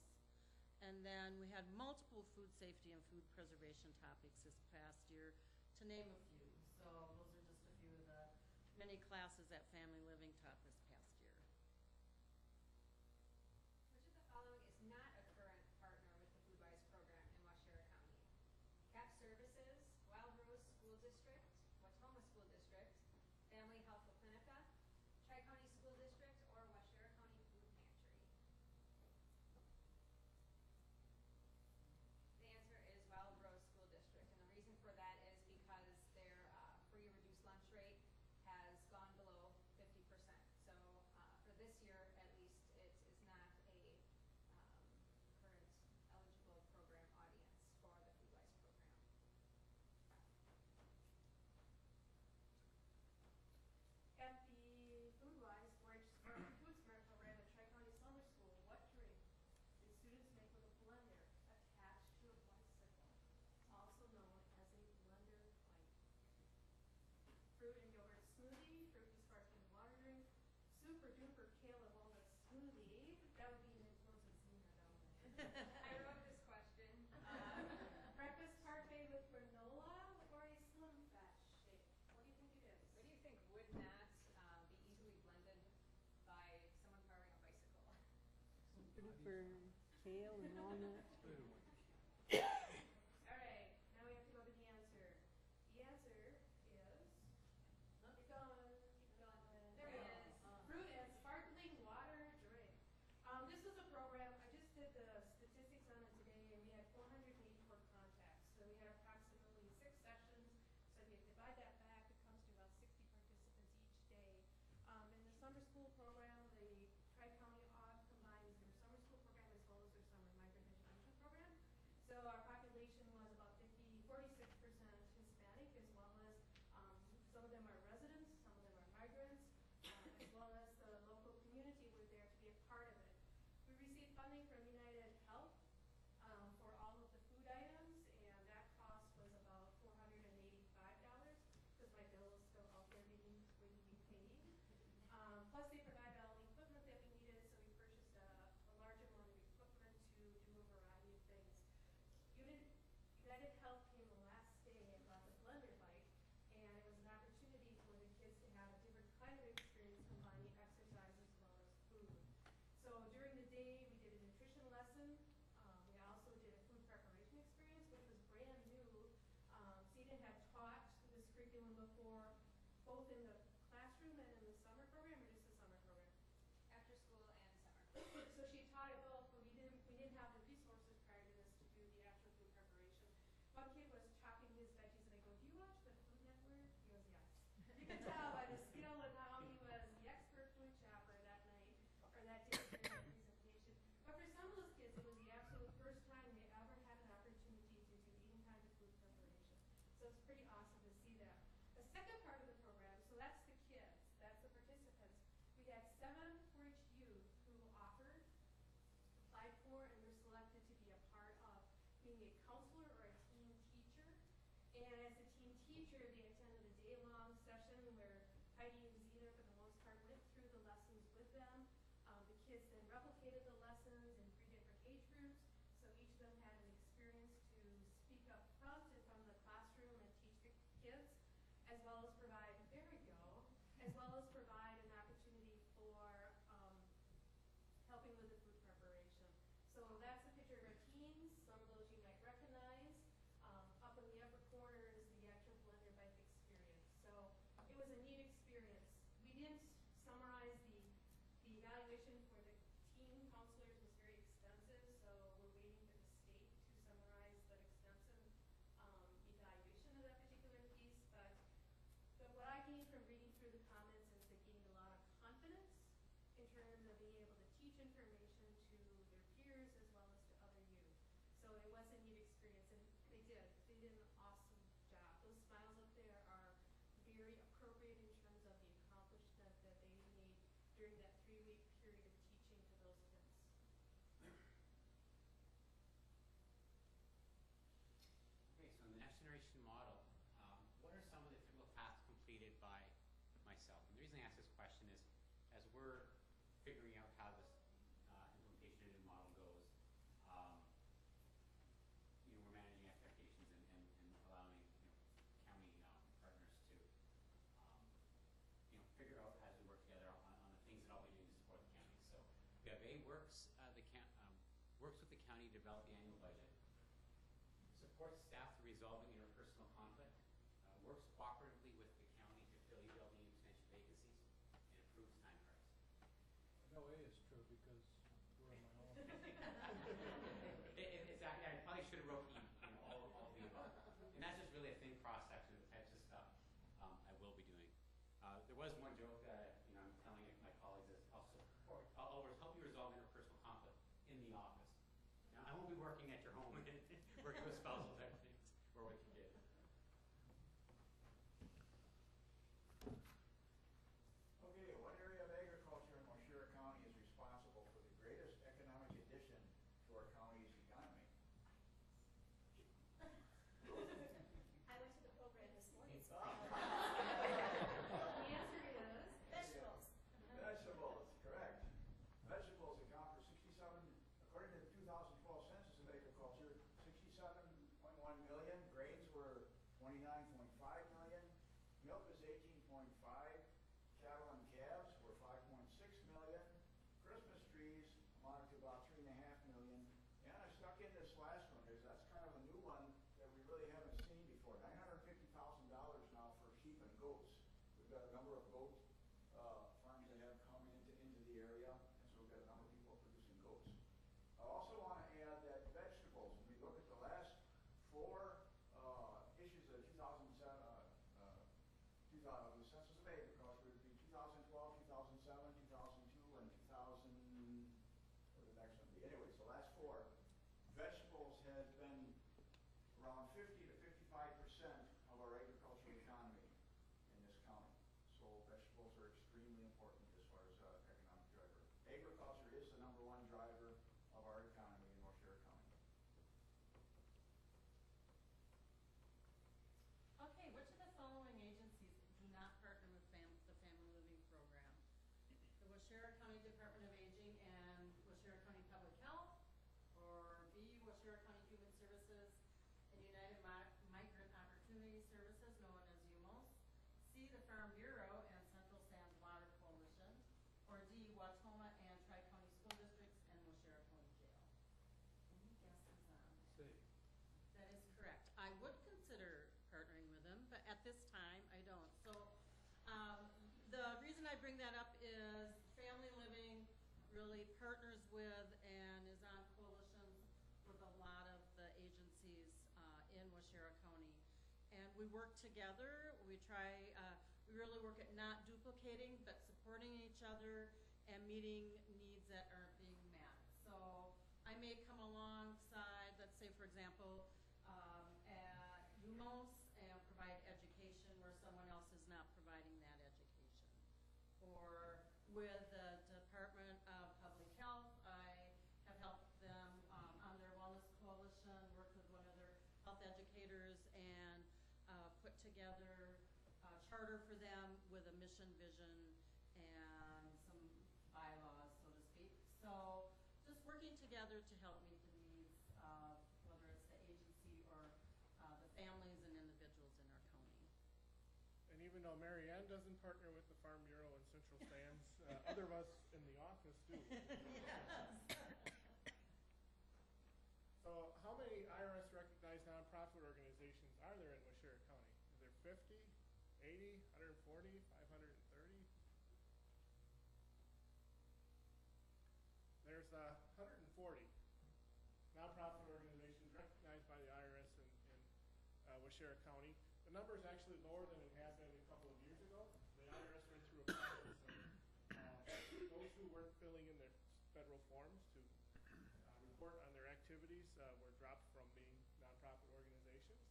And then we had multiple food safety and food preservation topics this past year, to name a few. So those are just a few of the many classes that Family Living taught this past year. Which of the following is not a current partner with the Foodwise program in Waushara County? CAP Services, Wild Rose School District, Watoma School District, Family Health Clinica, Tri-County School District, or Waushara County Food Pantry? The answer is Wild Rose School District, and the reason for that is because their free reduced lunch rate has gone below 50%. So for this year, at least, it is not a current eligible program audience for the Foodwise program. At the Foodwise 4-H Food Smart program at Tri-County Summer School, what drink did students make with a blender attached to a bicycle, also known as a blender bike? Fruit and yogurt smoothie, fruity sparkling water drink, super duper kale and walnut smoothie. That would be an influence of Zena, that one. I wrote this question. Breakfast parfait with granola or a slim fat shake? What do you think it is? What do you think would not be easily blended by someone powering a bicycle? For kale and walnut. All right, now we have to go to the answer. The answer is, keep going, keep going. There it is. Fruit and sparkling water drink. This was a program, I just did the statistics on it today, and we had 484 contacts. So we had approximately 6 sessions. So if you divide that back, You could tell by the skill and how he was the expert food chopper that night, or that day during the presentation. But for some of those kids, it was the absolute first time they ever had an opportunity to do eating time to food preparation. So it's pretty awesome to see that. The second part of the program, so that's the kids, that's the participants. We had 7 4-H youth who offered, applied for, and were selected to be a part of being a counselor or a team teacher. And as a team teacher, they attended a day-long session where Heidi and Zena, for the most part, went through the lessons with them. The kids then replicated the lessons in 3 different age groups, so each of them had an experience to speak up front in front of the classroom and teach the kids, as well as provide, there we go, as well as provide an opportunity for helping with the food preparation. So that's a picture of our teams. Some of those you might recognize. Up in the upper corner is the actual blender bike experience. So it was a neat experience. We didn't summarize the evaluation for the team counselors was very extensive, so we're waiting for the state to summarize that extensive evaluation of that particular piece. But what I gained from reading through the comments is they gained a lot of confidence in terms of being able to teach information to their peers as well as to other youth. So it was a neat experience, and they did an awesome job. Those smiles up there are very appropriate in terms of the accomplishment that they made during that 3-week period of teaching to those kids. Okay, so in the next generation model, what are some of the typical tasks completed by myself? And the reason I ask this question is, as we're figuring out how this implementation of the model goes, we're managing expectations and allowing county partners to figure out as we work together on the things that all we do to support the county. So we have works with the county to develop the annual budget, supports staff through resolving interpersonal conflict, works cooperatively with the county to fill ELD and extension vacancies, and improves time cards. No A is true because we're on my own. Exactly. I probably should have wrote all of the above. And that's just really a thin cross-section of the types of stuff I will be doing. There was one joke that I'm telling my colleagues is I'll help you resolve interpersonal conflict in the office. Now, I won't be working at your home and working with spousal type things or what you did. Okay, what area of agriculture in Moshira County is responsible for the greatest economic addition to our county's economy? I went to the program this morning. So the answer is vegetables. Vegetables, correct. Vegetables account for 67, according to the 2012 census of agriculture, 67.1 million. Grains were 29.5 million. Milk is 18.5. Cattle and calves were 5.6 million. Christmas trees amounted to about 3.5 million. And I stuck in this last one because that's kind of a new one that we really haven't seen before. $950,000 now for sheep and goats. We've got a number of goat farms that have come into the area, and so we've got a number of people producing goats. I also want to add that vegetables, when we look at the last 4 issues of 2007, the Census of Agriculture would be 2012, 2007, 2002, and 2000, what would the next one be? Anyways, the last 4, vegetables has been around 50 to 55% of our agricultural economy in this county. So vegetables are extremely important as far as economic driver. Agriculture is the #1 driver of our economy in Moshira County. Okay, which of the following agencies do not partner with the Family Living Program? The Waushara County Department of Aging and Waushara County Public Health, or B, Waushara County Human Services and United Migrant Opportunity Services, known as UMOS, C, the Farm Bureau and Central Sands Water Coalition, or D, Wautoma and Tri-County School Districts and Waushara County Jail. Any guesses on that? C. That is correct. I would consider partnering with them, but at this time, I don't. So the reason I bring that up is Family Living really partners with and is on coalitions with a lot of the agencies in Waushara County. And we work together. We really work at not duplicating, but supporting each other and meeting needs that aren't being met. So I may come alongside, let's say, for example, at UMOS and provide education where someone else is not providing that education. Or with the Department of Public Health, I have helped them on their wellness coalition, worked with one of their health educators and put together a charter for them with a mission, vision, and some bylaws, so to speak. So just working together to help meet the needs of whether it's the agency or the families and individuals in our county. And even though Mary Ann doesn't partner with the Farm Bureau and Central Stands, other of us in the office do. So how many IRS recognized nonprofit organizations are there in Waushara County? Is there 50, 80, 140, 530? There's 140 nonprofit organizations recognized by the IRS in Waushara County. The number is actually lower than it had been a couple of years ago. The IRS went through a process of those who weren't filling in their federal forms to report on their activities were dropped from being nonprofit organizations.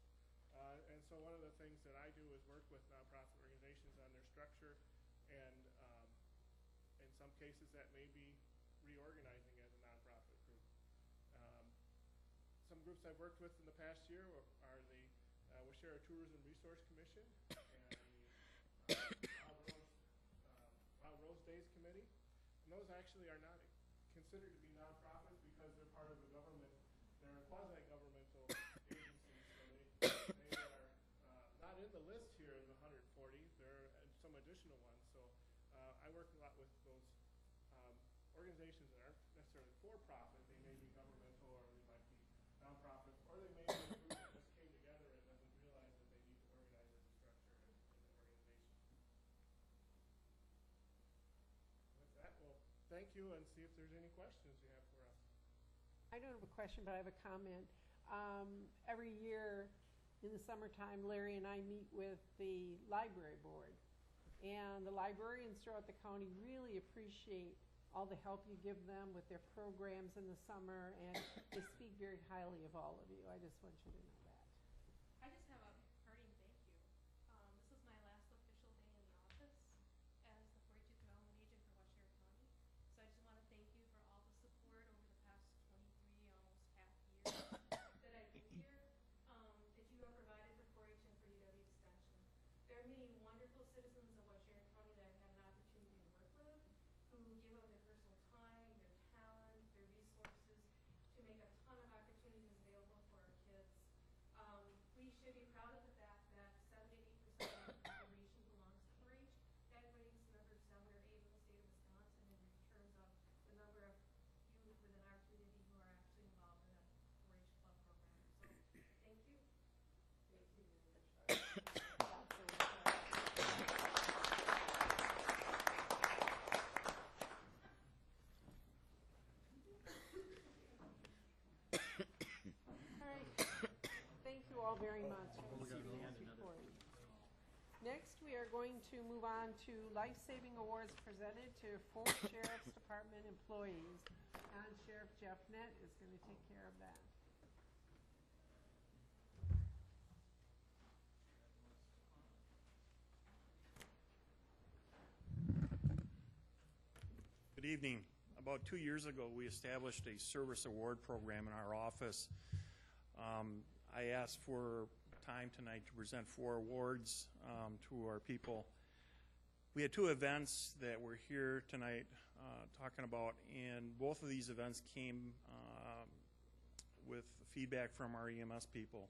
And so one of the things that I do is work with nonprofit organizations on their structure, and in some cases that may be reorganizing as a nonprofit group. Some groups I've worked with in the past year are the Waushara Tourism Resource Commission and the Wild Rose Days Committee. And those actually are not considered to be nonprofits because they're part of the government. They're quasi-governmental agencies, so they are not in the list here of the 140. There are some additional ones. So I work a lot with those organizations that aren't necessarily for-profit. They may be governmental, or they might be nonprofits, or they may be a group that just came together and doesn't realize that they need to organize as a structure in an organization. With that, well, thank you, and see if there's any questions you have for us. I don't have a question, but I have a comment. Every year in the summertime, Larry and I meet with the library board. And the librarians throughout the county really appreciate all the help you give them with their programs in the summer, and they speak very highly of all of you. I just want you to know that. I just have a parting thank you. This is my last official day in the office as the 42th Development Agent for Waushara County. So I just want to thank you for all the support over the past 23, almost half years that I've been here, that you have provided for 4-H and for UW Extension. There are many wonderful citizens of Waushara County that I've had an opportunity to work with, who give up their personal time, their talent, their resources to make a ton of opportunities available for our kids. We should be proud of the fact that 7 to 8% of the population belongs to 4-H. That ranks number 7 or 8 in the state of Wisconsin in terms of the number of youth within our community who are actually involved in a 4-H club program. So, thank you. Thank you. All right. Thank you all very much for receiving this report. Next, we are going to move on to life-saving awards presented to 4 Sheriff's Department employees. And Sheriff Jeff Nett is going to take care of that. Good evening. About 2 years ago, we established a service award program in our office. I asked for time tonight to present 4 awards to our people. We had 2 events that we're here tonight talking about, and both of these events came with feedback from our EMS people.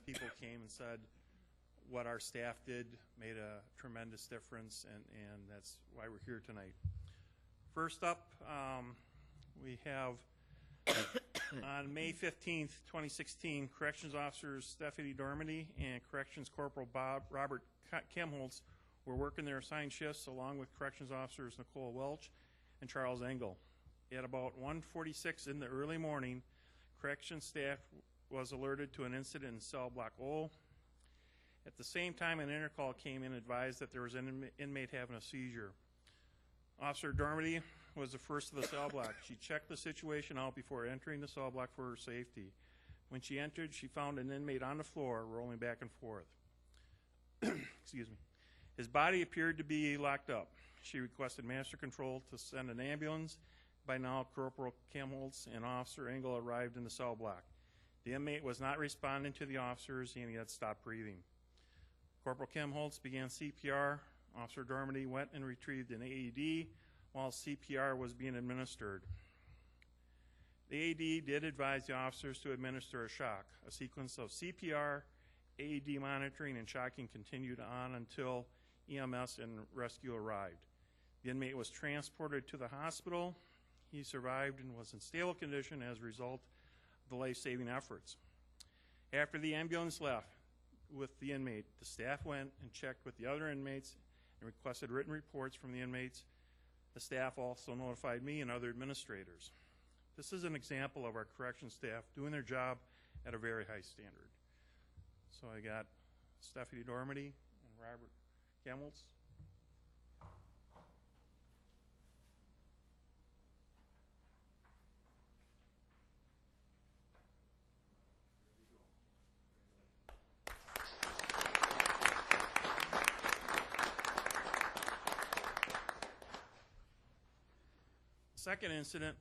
People came and said what our staff did made a tremendous difference, and that's why we're here tonight. First up, we have on May 15th, 2016, Corrections Officers Stephanie Dormady and Corrections Corporal Robert Kemholz were working their assigned shifts along with Corrections Officers Nicole Welch and Charles Engel. At about 1:46 in the early morning, Corrections staff was alerted to an incident in cell block O. At the same time, an intercall came in and advised that there was an inmate having a seizure. Officer Dormady was the first of the cell block. She checked the situation out before entering the cell block for her safety. When she entered, she found an inmate on the floor rolling back and forth. Excuse me. His body appeared to be locked up. She requested master control to send an ambulance. By now, Corporal Kemholtz and Officer Engel arrived in the cell block. The inmate was not responding to the officers, and he had stopped breathing. Corporal Kemholtz began CPR. Officer Dormady went and retrieved an AED while CPR was being administered. The AED did advise the officers to administer a shock. A sequence of CPR, AED monitoring, and shocking continued on until EMS and rescue arrived. The inmate was transported to the hospital. He survived and was in stable condition as a result of the life-saving efforts. After the ambulance left with the inmate, the staff went and checked with the other inmates and requested written reports from the inmates. The staff also notified me and other administrators. This is an example of our correction staff doing their job at a very high standard. So I got Stephanie Dormady and Robert Kemholtz. Second incident,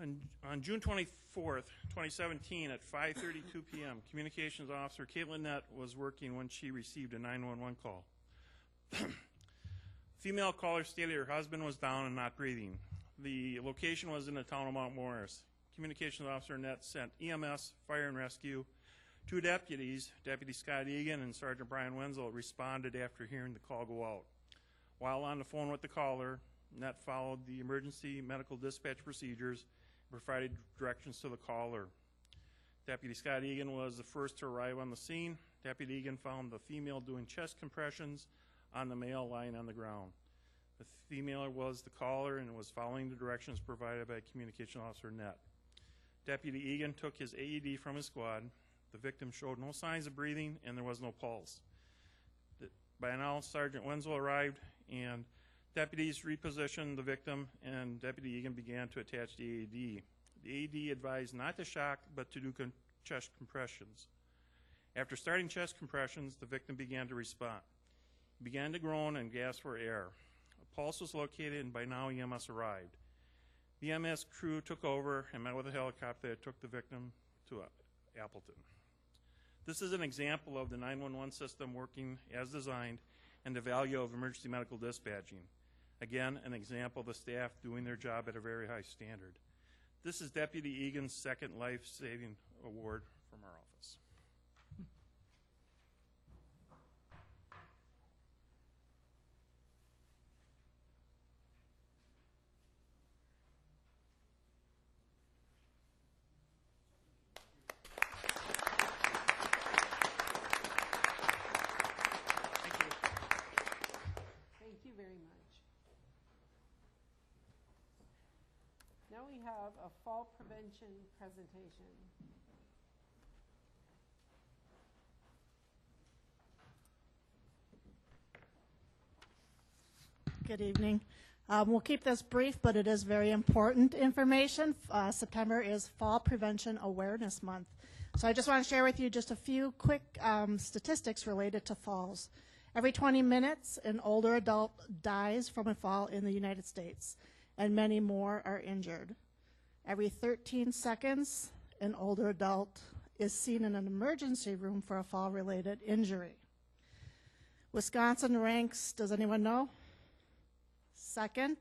on June 24th, 2017 at 5:32 p.m., Communications Officer Caitlin Nett was working when she received a 911 call. Female caller stated her husband was down and not breathing. The location was in the town of Mount Morris. Communications Officer Nett sent EMS, Fire and Rescue. Two deputies, Deputy Scott Egan and Sergeant Brian Wenzel, responded after hearing the call go out. While on the phone with the caller, Nett followed the emergency medical dispatch procedures and provided directions to the caller. Deputy Scott Egan was the first to arrive on the scene. Deputy Egan found the female doing chest compressions on the male lying on the ground. The female was the caller and was following the directions provided by Communication Officer Nett. Deputy Egan took his AED from his squad. The victim showed no signs of breathing and there was no pulse. By now, Sergeant Wenzel arrived and deputies repositioned the victim, and Deputy Egan began to attach the AED. The AED advised not to shock, but to do chest compressions. After starting chest compressions, the victim began to respond. He began to groan and gasp for air. A pulse was located, and by now EMS arrived. The EMS crew took over and met with a helicopter that took the victim to Appleton. This is an example of the 911 system working as designed and the value of emergency medical dispatching. Again, an example of the staff doing their job at a very high standard. This is Deputy Egan's second life-saving award from our office. Thank you very much. Now we have a fall prevention presentation. Good evening. We'll keep this brief, but it is very important information. September is Fall Prevention Awareness Month. So I just want to share with you just a few quick statistics related to falls. Every 20 minutes, an older adult dies from a fall in the United States, and many more are injured. Every 13 seconds, an older adult is seen in an emergency room for a fall-related injury. Wisconsin ranks, does anyone know? Second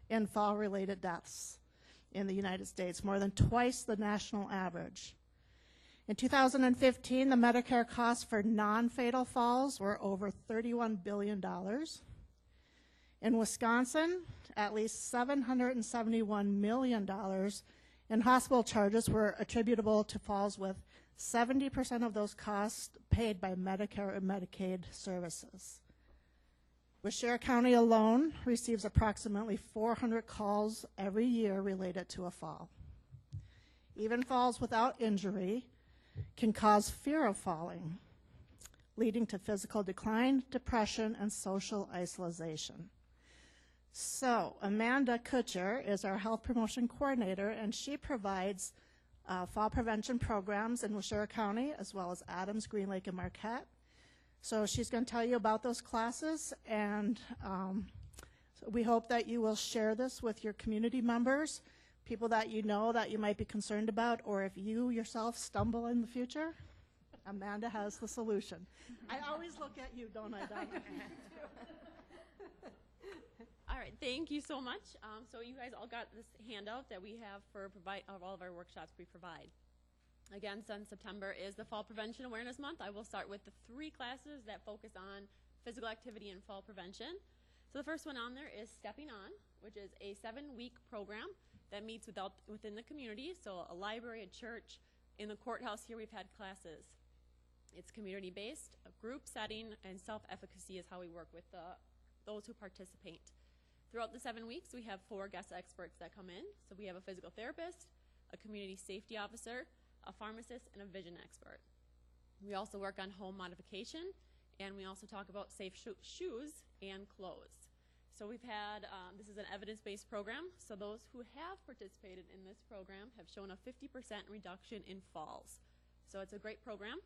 in fall-related deaths in the United States, more than twice the national average. In 2015, the Medicare costs for non-fatal falls were over $31 billion. In Wisconsin, at least $771 million in hospital charges were attributable to falls, with 70% of those costs paid by Medicare and Medicaid services. Washington County alone receives approximately 400 calls every year related to a fall. Even falls without injury can cause fear of falling, leading to physical decline, depression, and social isolation. So Amanda Kutcher is our health promotion coordinator, and she provides fall prevention programs in Washera County, as well as Adams, Green Lake, and Marquette. So she's going to tell you about those classes, and so we hope that you will share this with your community members, people that you know that you might be concerned about, or if you yourself stumble in the future, Amanda has the solution. I always look at you, don't I, Donna? All right, thank you so much. So you guys all got this handout that we have for all of our workshops we provide. Again, since September is the Fall Prevention Awareness Month, I will start with the 3 classes that focus on physical activity and fall prevention. So the first one on there is Stepping On, which is a 7-week program that meets within the community, so a library, a church. In the courthouse here, we've had classes. It's community-based, a group setting, and self-efficacy is how we work with those who participate. Throughout the 7 weeks, we have 4 guest experts that come in. So we have a physical therapist, a community safety officer, a pharmacist, and a vision expert. We also work on home modification, and we also talk about safe shoes and clothes. So we've had, this is an evidence-based program, so those who have participated in this program have shown a 50% reduction in falls. So it's a great program.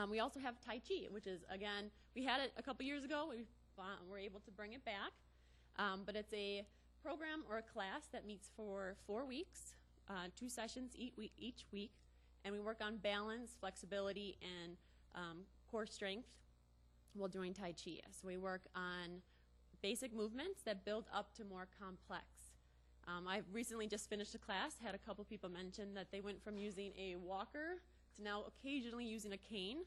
We also have Tai Chi, which is, again, we had it a couple years ago. We were able to bring it back. But it's a program or a class that meets for 4 weeks, 2 sessions each week, and we work on balance, flexibility, and core strength while doing Tai Chi. So we work on basic movements that build up to more complex. I recently just finished a class, had a couple people mention that they went from using a walker to now occasionally using a cane.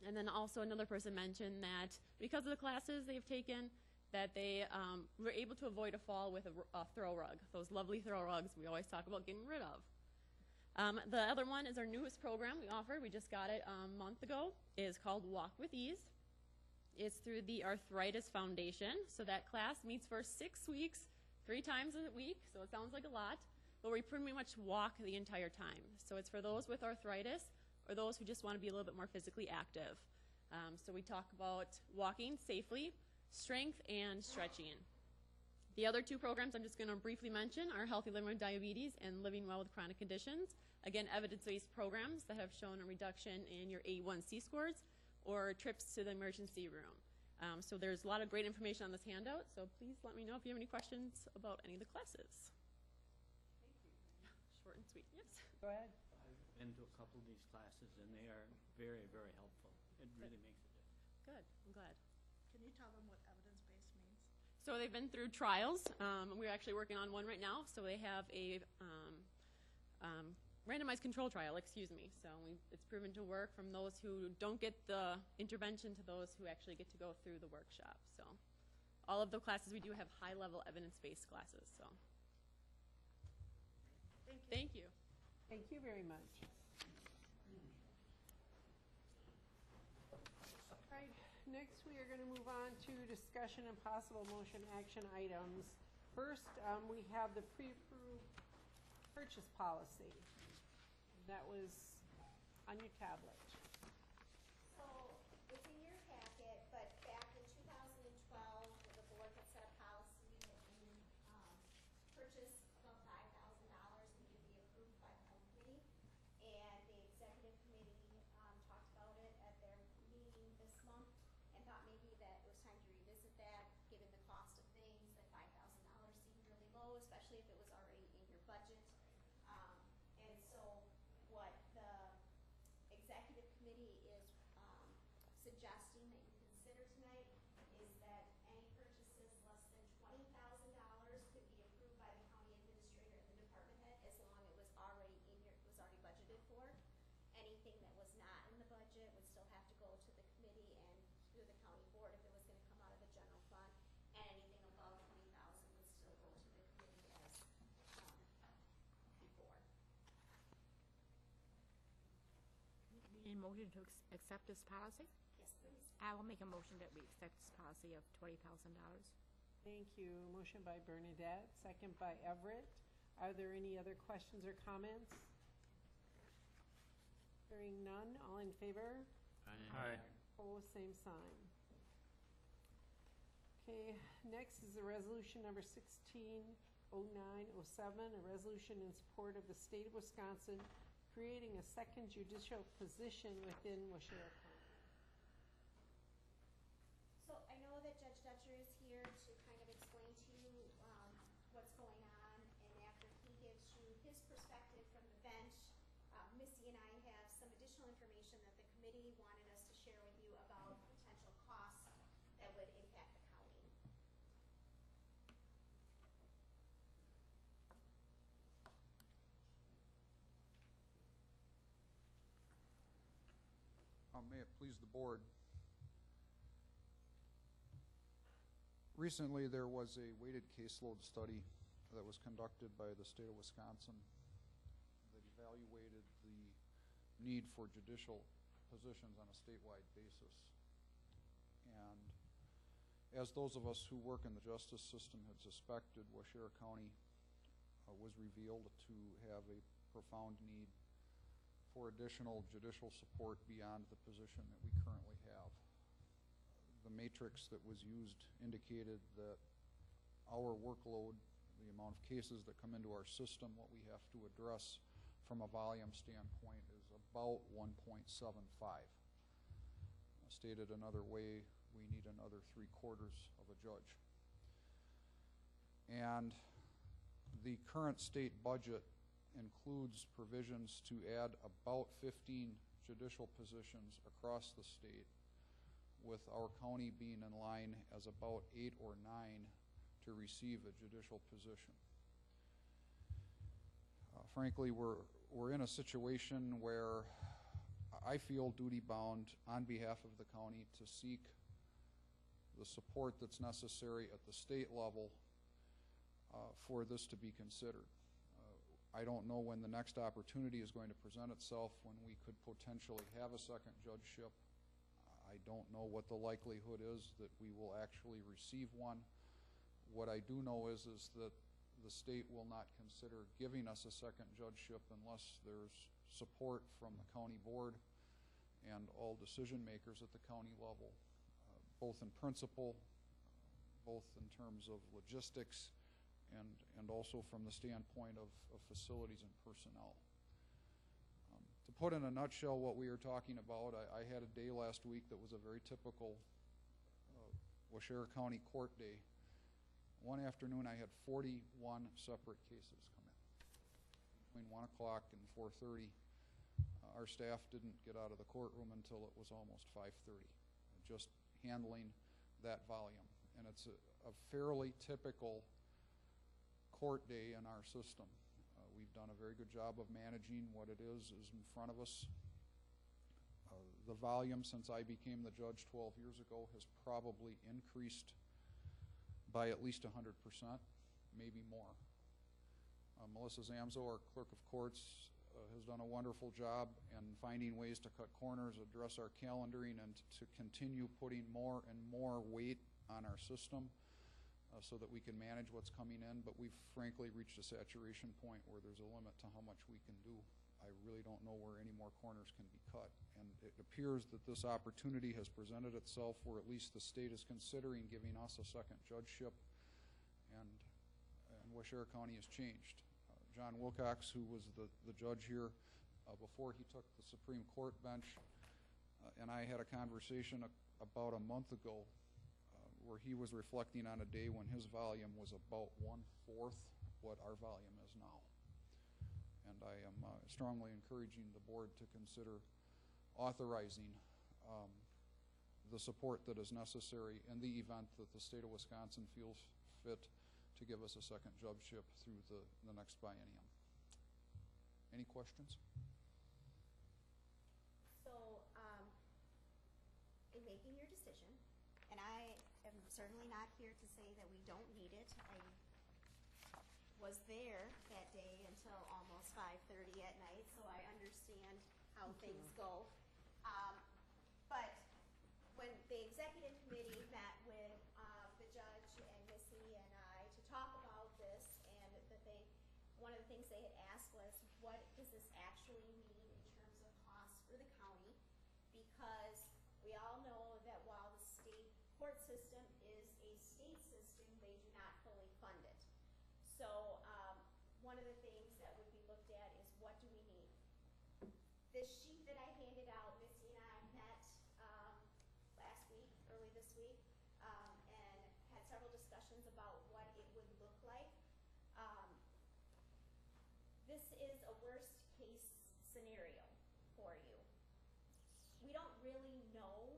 And then also another person mentioned that because of the classes they've taken, that they were able to avoid a fall with a throw rug, those lovely throw rugs we always talk about getting rid of. The other one is our newest program we offered. We just got it a month ago. It is called Walk with Ease. It's through the Arthritis Foundation. So that class meets for 6 weeks, 3 times a week, so it sounds like a lot, but we pretty much walk the entire time. So it's for those with arthritis or those who just want to be a little bit more physically active. So we talk about walking safely, strength, and stretching. The other 2 programs I'm just going to briefly mention are Healthy Living with Diabetes and Living Well with Chronic Conditions. Again, evidence-based programs that have shown a reduction in your A1C scores or trips to the emergency room. So there's a lot of great information on this handout, so please let me know if you have any questions about any of the classes. Thank you. Short and sweet, yes. Go ahead. I've been to a couple of these classes, and they are very, very helpful. It really makes a difference. Good, I'm glad. Can you tell them what evidence-based means? So they've been through trials. We're actually working on one right now. So they have a randomized control trial, So it's proven to work from those who don't get the intervention to those who actually get to go through the workshop. So all of the classes we do have high-level evidence-based classes. So thank you. Thank you very much. All right, next we are going to move on to discussion and possible motion action items. First, we have the pre-approved purchase policy. That was on your tablet. So it's in your packet, but back in 2012, the board had set a policy that any purchase above $5,000 needed to be approved by the home committee. And the executive committee talked about it at their meeting this month and thought maybe that it was time to revisit that, given the cost of things, that $5,000 seemed really low, especially if it was already in your budget. And so what the executive committee is suggesting that you consider tonight is that any purchases less than $20,000 could be approved by the county administrator and the department head as long as it was already budgeted for. Anything that was not in the budget would still have to go to the committee and to the county board if it was going to come out of the general fund, and anything above $20,000 would still go to the committee as before. Need a motion to accept this policy? Yes, please. I will make a motion that we accept this policy of $20,000. Thank you. Motion by Bernadette, second by Everett. Are there any other questions or comments? Hearing none, all in favor? Aye. Opposed, same sign. Okay, next is a resolution number 160907, a resolution in support of the state of Wisconsin creating a second judicial position within Waushara County. So I know that Judge Dutcher is here to kind of explain to you what's going on, and after he gives you his perspective from the bench, Missy and I have some additional information that the committee wanted us to share with you about potential costs that would impact the county. May it please the board. Recently, there was a weighted caseload study that was conducted by the state of Wisconsin that evaluated the need for judicial positions on a statewide basis. And as those of us who work in the justice system had suspected, Waushara County was revealed to have a profound need for additional judicial support beyond the position that we currently have. The matrix that was used indicated that our workload, the amount of cases that come into our system, what we have to address from a volume standpoint is about 1.75. Stated another way, we need another 3/4 of a judge. And the current state budget includes provisions to add about 15 judicial positions across the state, with our county being in line as about 8 or 9 to receive a judicial position. Frankly, we're in a situation where I feel duty-bound on behalf of the county to seek the support that's necessary at the state level for this to be considered. I don't know when the next opportunity is going to present itself when we could potentially have a second judgeship. I don't know what the likelihood is that we will actually receive one. What I do know is that the state will not consider giving us a second judgeship unless there's support from the county board and all decision makers at the county level, both in principle, both in terms of logistics, and also from the standpoint of facilities and personnel. To put in a nutshell what we are talking about, I had a day last week that was a very typical Waushara County court day. One afternoon I had 41 separate cases come in. Between 1 o'clock and 4:30, our staff didn't get out of the courtroom until it was almost 5:30, just handling that volume. And it's a fairly typical court day in our system. We've done a very good job of managing what it is in front of us. The volume since I became the judge 12 years ago has probably increased by at least 100%, maybe more. Melissa Zamzo, our clerk of courts, has done a wonderful job in finding ways to cut corners, address our calendaring, and to continue putting more and more weight on our system so that we can manage what's coming in. But we've frankly reached a saturation point where there's a limit to how much we can do. I really don't know where any more corners can be cut. And it appears that this opportunity has presented itself where at least the state is considering giving us a second judgeship, and Waushara County has changed. John Wilcox, who was the judge here before he took the Supreme Court bench, and I had a conversation about a month ago where he was reflecting on a day when his volume was about 1/4 what our volume is now. And I am strongly encouraging the board to consider authorizing the support that is necessary in the event that the state of Wisconsin feels fit to give us a second judgeship through the next biennium. Any questions? So, in making your decision, and I am certainly not here to say that we don't need it. I was there that day until almost 5:30 at night, so I understand how things go. But when the executive committee met with the judge and Missy and I to talk about this, and that one of the things they had asked was, what does this actually mean in terms of costs really know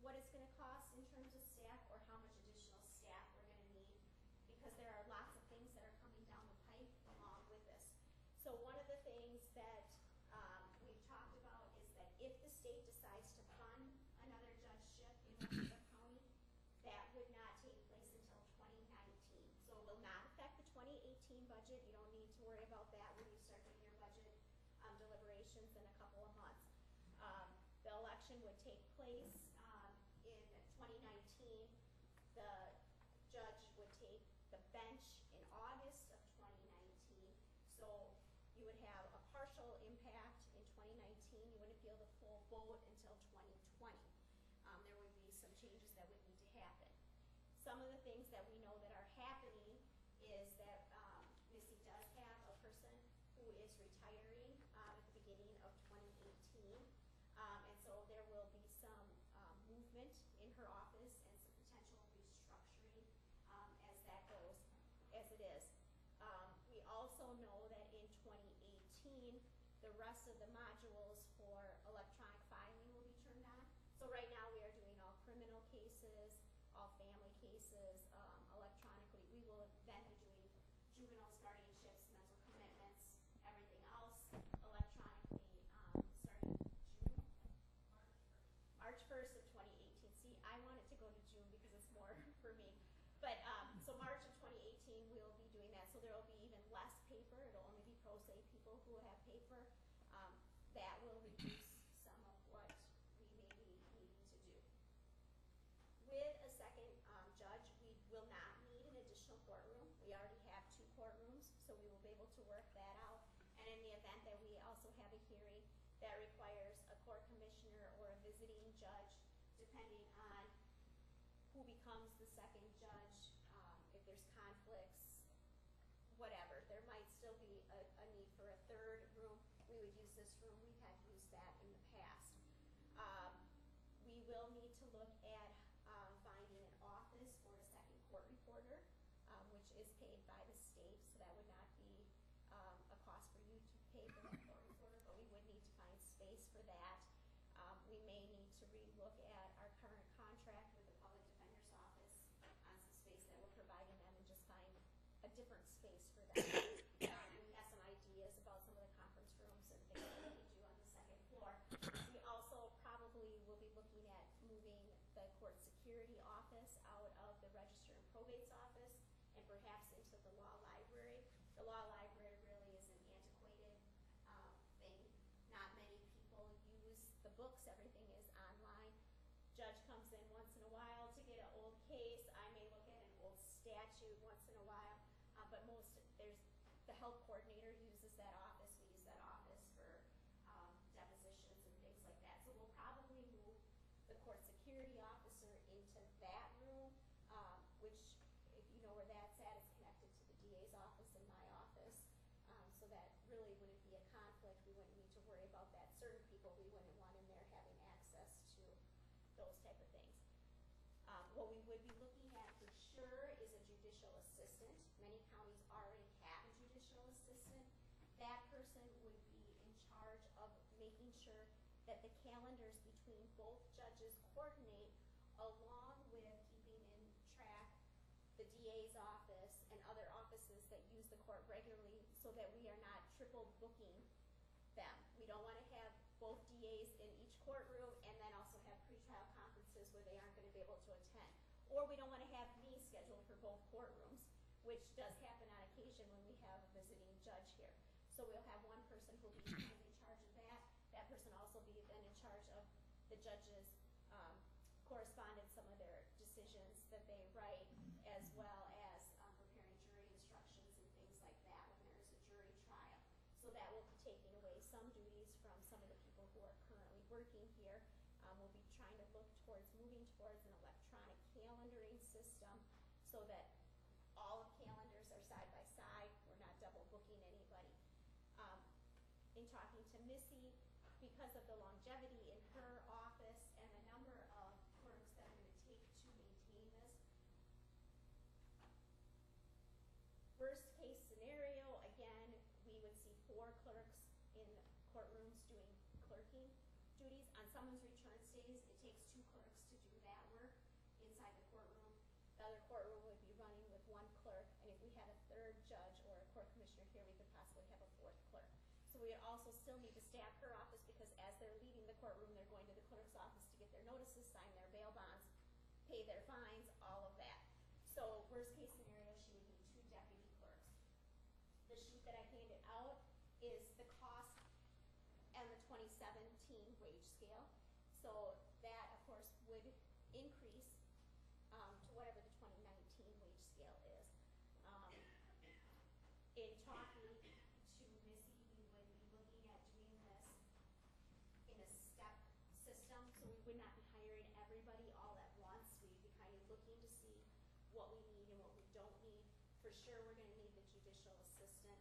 what it's going to cost in terms of staff or how much additional staff we're going to need, because there are lots of things that are coming down the pipe along with this. So one of the things that we've talked about is that if the state decides to fund another judgeship in Westchester County, that would not take place until 2019. So it will not affect the 2018 budget. You don't need to worry about that when you start doing your budget deliberations in a couple of months. The election would take place in 2019. The judge would take the bench in August of 2019. So you would have a partial impact in 2019. You wouldn't feel the full vote until 2020. There would be some changes that would need to happen. Some of the things that we know that are happening is that Missy does have a person who is retiring at the beginning of 2018. And so there will be some movement in her office and some potential restructuring as that goes, as it is. We also know that in 2018, the rest of the modules for electronic filing will be turned on. So right now we are doing all criminal cases, all family cases electronically. We will then be doing juveniles, guardianships, mental commitments, everything else electronically starting June, March 1st of 2018. See, I want it to go to June because it's more for me. But so March of 2018, we'll be doing that. So there will be even less paper. It'll only be pro se people who have paper. That will reduce some of what we may be needing to do. With a second judge, we will not need an additional courtroom. We already have 2 courtrooms, so we will be able to work that out. And in the event that we also have a hearing that requires a court commissioner or a visiting judge, depending on who becomes the second judge, if there's conflicts, whatever, there might still be a need for a third room. We would use this room. We have used that in the past. We will need to look at finding an office for a second court reporter, which is paid by the state, so that would not be a cost for you to pay for that court reporter, but we would need to find space for that. We may need to relook at our current contract with the Public Defender's Office on some space that we're providing them and just find a different space for them. We have some ideas about some of the conference rooms and things that we could do on the second floor. We also probably will be looking at moving the court security office out of the Register and Probate's office and perhaps into the law library. The law library really is an antiquated thing. Not many people use the books. Everything is online. Judge comes in once in a while to get an old case. I may look at an old statute once in a while, but the health coordinator uses that office. We use that office for depositions and things like that. So we'll probably move the court security officer into that room, which, if you know where that's at, it's connected to the DA's office and my office. So that really wouldn't be a conflict. We wouldn't need to worry about that. Certain people we wouldn't want in there having access to those type of things. What we would be looking at for sure is a judicial assistant. Many counties already have a judicial assistant. That person would be in charge of making sure that the calendars between both judges coordinate, along with keeping in track the DA's office and other offices that use the court regularly, so that we are not triple booking them. We don't want to have both DAs in each courtroom and then also have pretrial conferences where they aren't going to be able to attend. Or we don't want to have me scheduled for both courtrooms, which does happen on occasion when we have a visiting judge here. So we'll have one person who will be in charge of that. That person also be then in charge of the judge's correspondence, some of their decisions that they write, as well as preparing jury instructions and things like that when there is a jury trial. So that will be taking away some duties from some of the people who are currently working here. We'll be trying to look towards moving towards an electronic calendaring system so that all of calendars are side by side. We're not double booking anybody. In talking to Missy, because of the longevity in her office and the number of clerks that are going to take to maintain this, worst case scenario, again, we would see 4 clerks in courtrooms doing clerking duties. On someone's return stays, it takes 2 clerks to do that work inside the courtroom. The other courtroom would be running with 1 clerk, and if we had a 3rd judge or a court commissioner here, we could possibly have a 4th clerk. So we would also still need to staff her office because as they're leaving the courtroom, they're going to the clerk's office to get their notices, sign their bail bonds, pay their fines, all of that. So worst case scenario, she would need 2 deputy clerks. The sheet that I handed out is the cost and the 2017 wage scale. So that, of course, would increase to whatever the 2019 wage scale is. In talking to Missy, we would be looking at doing this in a step system, so we would not be hiring everybody all at once. We'd be kind of looking to see what we need and what we don't need. For sure, we're going to need the judicial assistant.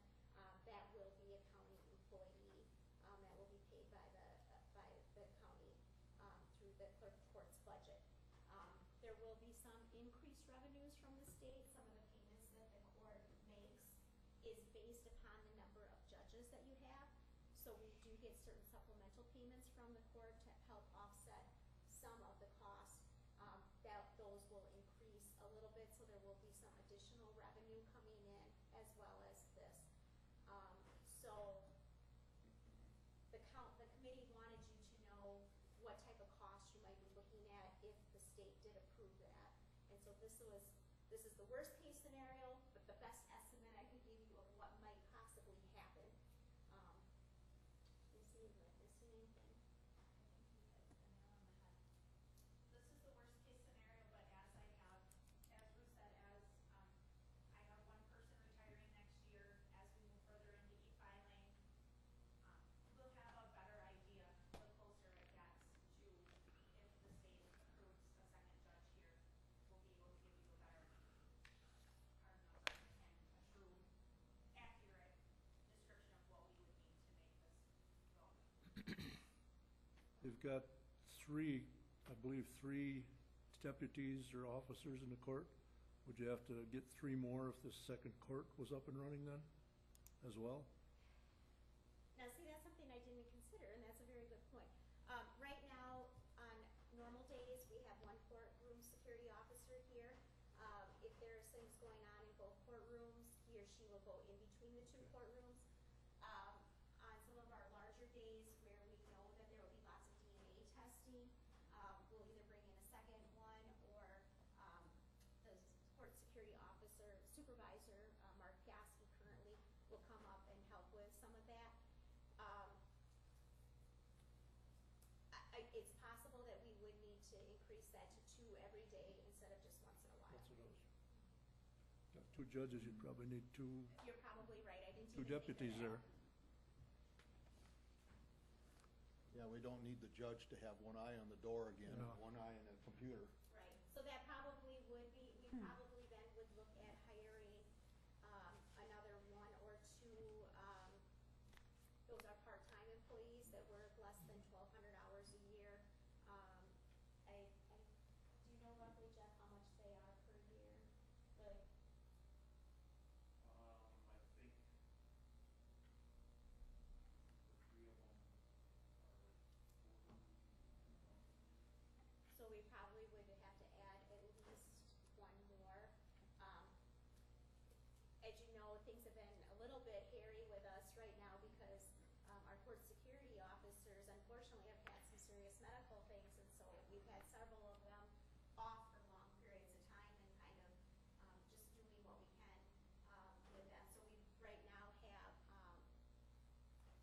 That will be a county employee. That will be paid by the county through the clerk of court's budget. There will be some increased revenues from the state. Some of the payments that the court makes is based upon the number of judges that you have. So we do get certain supplemental payments from the court to help offset some of the costs. Those will increase a little bit, so there will be some additional revenue coming in as well as this. So the committee wanted you to know what type of cost you might be looking at if the state did approve that. And so this is the worst case scenario, but the best estimate I can give you of what might possibly happen. Let me see if I'm missing anything. This is the worst case scenario, but as Bruce said, I have 1 person retiring next year. As we move further into e-filing, we'll have a better idea the closer it gets to if the state approves a 2nd judge here. We'll be able to give you a better hard number and a true, accurate description of what we would need to make this go. They've got 3, I believe 3 deputies or officers in the court. Would you have to get 3 more if the 2nd court was up and running then as well? Now, see, that's something I didn't consider, and that's a very good point. Right now, on normal days, we have 1 courtroom security officer here. If there's things going on in both courtrooms, he or she will go in between the 2 courtrooms. On some of our larger days where we know that there will be lots of DNA testing, we'll either bring in a 2nd one or the court security officer, supervisor, Mark Gasky currently, will come up and help with some of that. It's possible that we would need to increase that to 2 every day instead of just once in a while. What's it is? Got 2 judges, you'd probably need 2 You're probably right. I didn't 2 even think of deputies that. there. Yeah, we don't need the judge to have 1 eye on the door again, No. 1 eye on the computer. Right, so that probably would be, we probably then would look at hiring another 1 or 2, those are part-time employees that work less than 1,200 hours a year. Do you know roughly, Jeff, how much they are per year? Like, I think the 3 of them are so we probably would have to add at least 1 more. As you know, things have been a little bit hairy with us right now because our court security officers unfortunately have had some serious medical things, and so we've had several of them off for long periods of time and kind of just doing what we can with them. So we right now have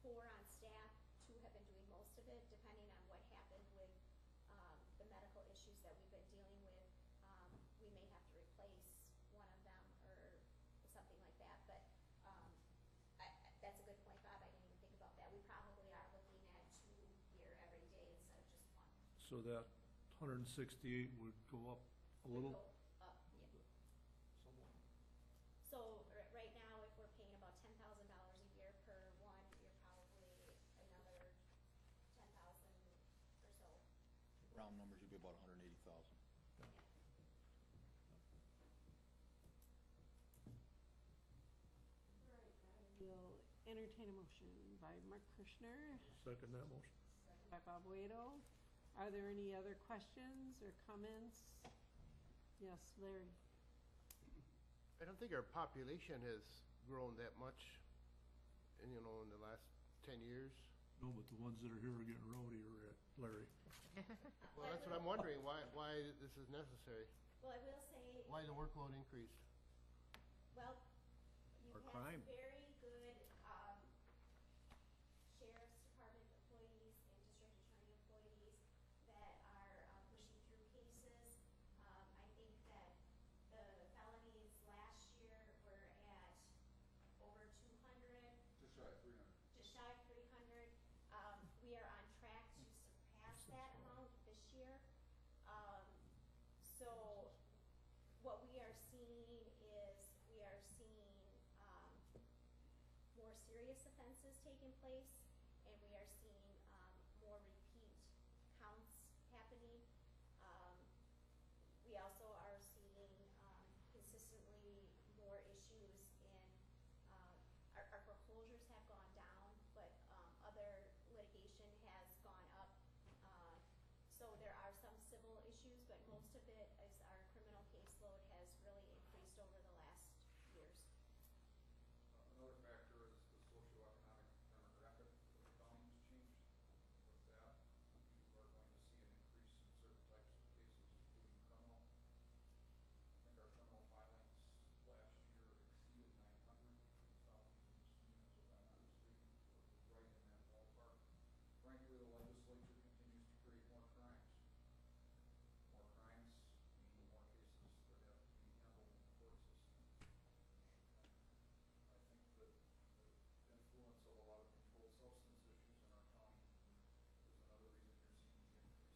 4 on staff. 2 have been doing most of it, depending on what happened with the medical issues that we've been dealing with. We may have to replace one of them or something like that, but that's a good point, Bob. I didn't even think about that. We probably are looking at 2 here every day instead of just 1. So that 168 would go up a little? Go up, yeah. So right now, if we're paying about $10,000 a year per 1, you're probably another 10,000 or so. Round numbers, you'd be about 180,000. We'll entertain a motion by Mark Kirschner, Second that motion. by Bob Waito. Are there any other questions or comments? Yes, Larry. I don't think our population has grown that much, in the last 10 years. No, but the ones that are here are getting rowdy, Larry. Well, that's what I'm wondering, why this is necessary, Well, I will say, why the workload increased. well, you Or have crime. some very good sheriff's department employees and district attorney employees that are pushing through cases. I think that the felonies last year were at over 200. Just shy of 300. Just shy of 300. We are on track to surpass that amount this year. So what we are seeing is more serious offenses taking place, and we are seeing more repeat counts happening. We also are seeing consistently more issues in our foreclosures have gone down, but other litigation has gone up. So there are some civil issues, but most of it is our criminal caseload has really increased over the last years. Another factor is the socioeconomic demographic of the county has changed. With that, you are going to see an increase in certain types of cases, including criminal. I think our criminal filings last year exceeded 900 felonies and misdemeanors, if I'm not mistaken. We're right in that ballpark. Frankly, the legislature continues to create more crimes. More crimes mean more cases that have to be handled in the court system. I think that the influence of a lot of controlled substance issues in our county is another reason you're seeing the increase.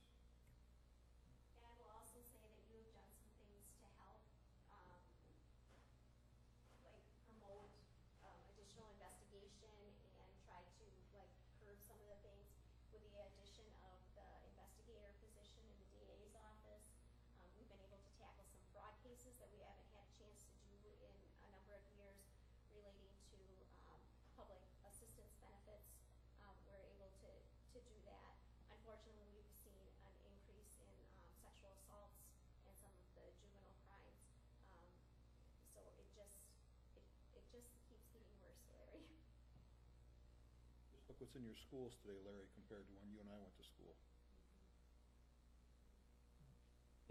And I will also say that you have done some things to help, like promote additional investigation and try to curb some of the things with the addition of the investigator position in the DA's office. We've been able to tackle some fraud cases that we haven't had a chance to do in a number of years relating to public assistance benefits. We're able to do that. Unfortunately, we've seen an increase in sexual assaults and some of the juvenile crimes. So it just keeps getting worse, Larry. Just look what's in your schools today, Larry, compared to when you and I went to school.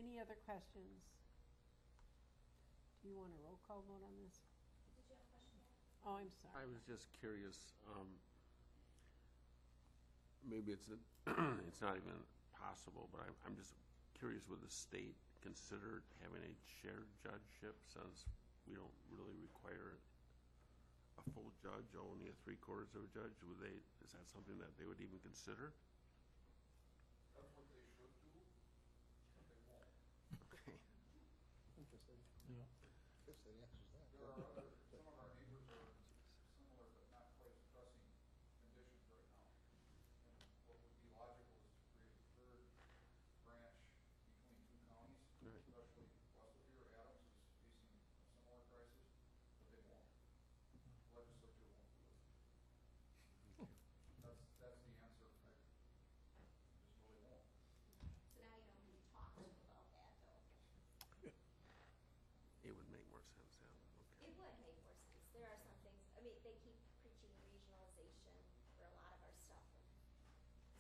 Any other questions? Do you want a roll call vote on this? Did you have a question? Oh, I'm sorry. I was just curious, maybe it's it's not even possible, but I'm just curious, would the state consider having a shared judgeship, since we don't really require a full judge, only a 3/4 of a judge? Is that something that they would even consider? That's what they should do, but they won't. Interesting. Yeah. I guess that answers that. There are some of our neighbors are in similar but not quite as pressing conditions right now. And what would be logical is to create a third branch between two counties, Right. especially west of here. Adams is facing a similar crisis, but they won't. The legislature won't do it. That's the answer. I just really won't. So now you don't need to talk to them about that, though. It would make more sense, yeah, okay. It would make more sense. There are some things, I mean, they keep preaching regionalization for a lot of our stuff, and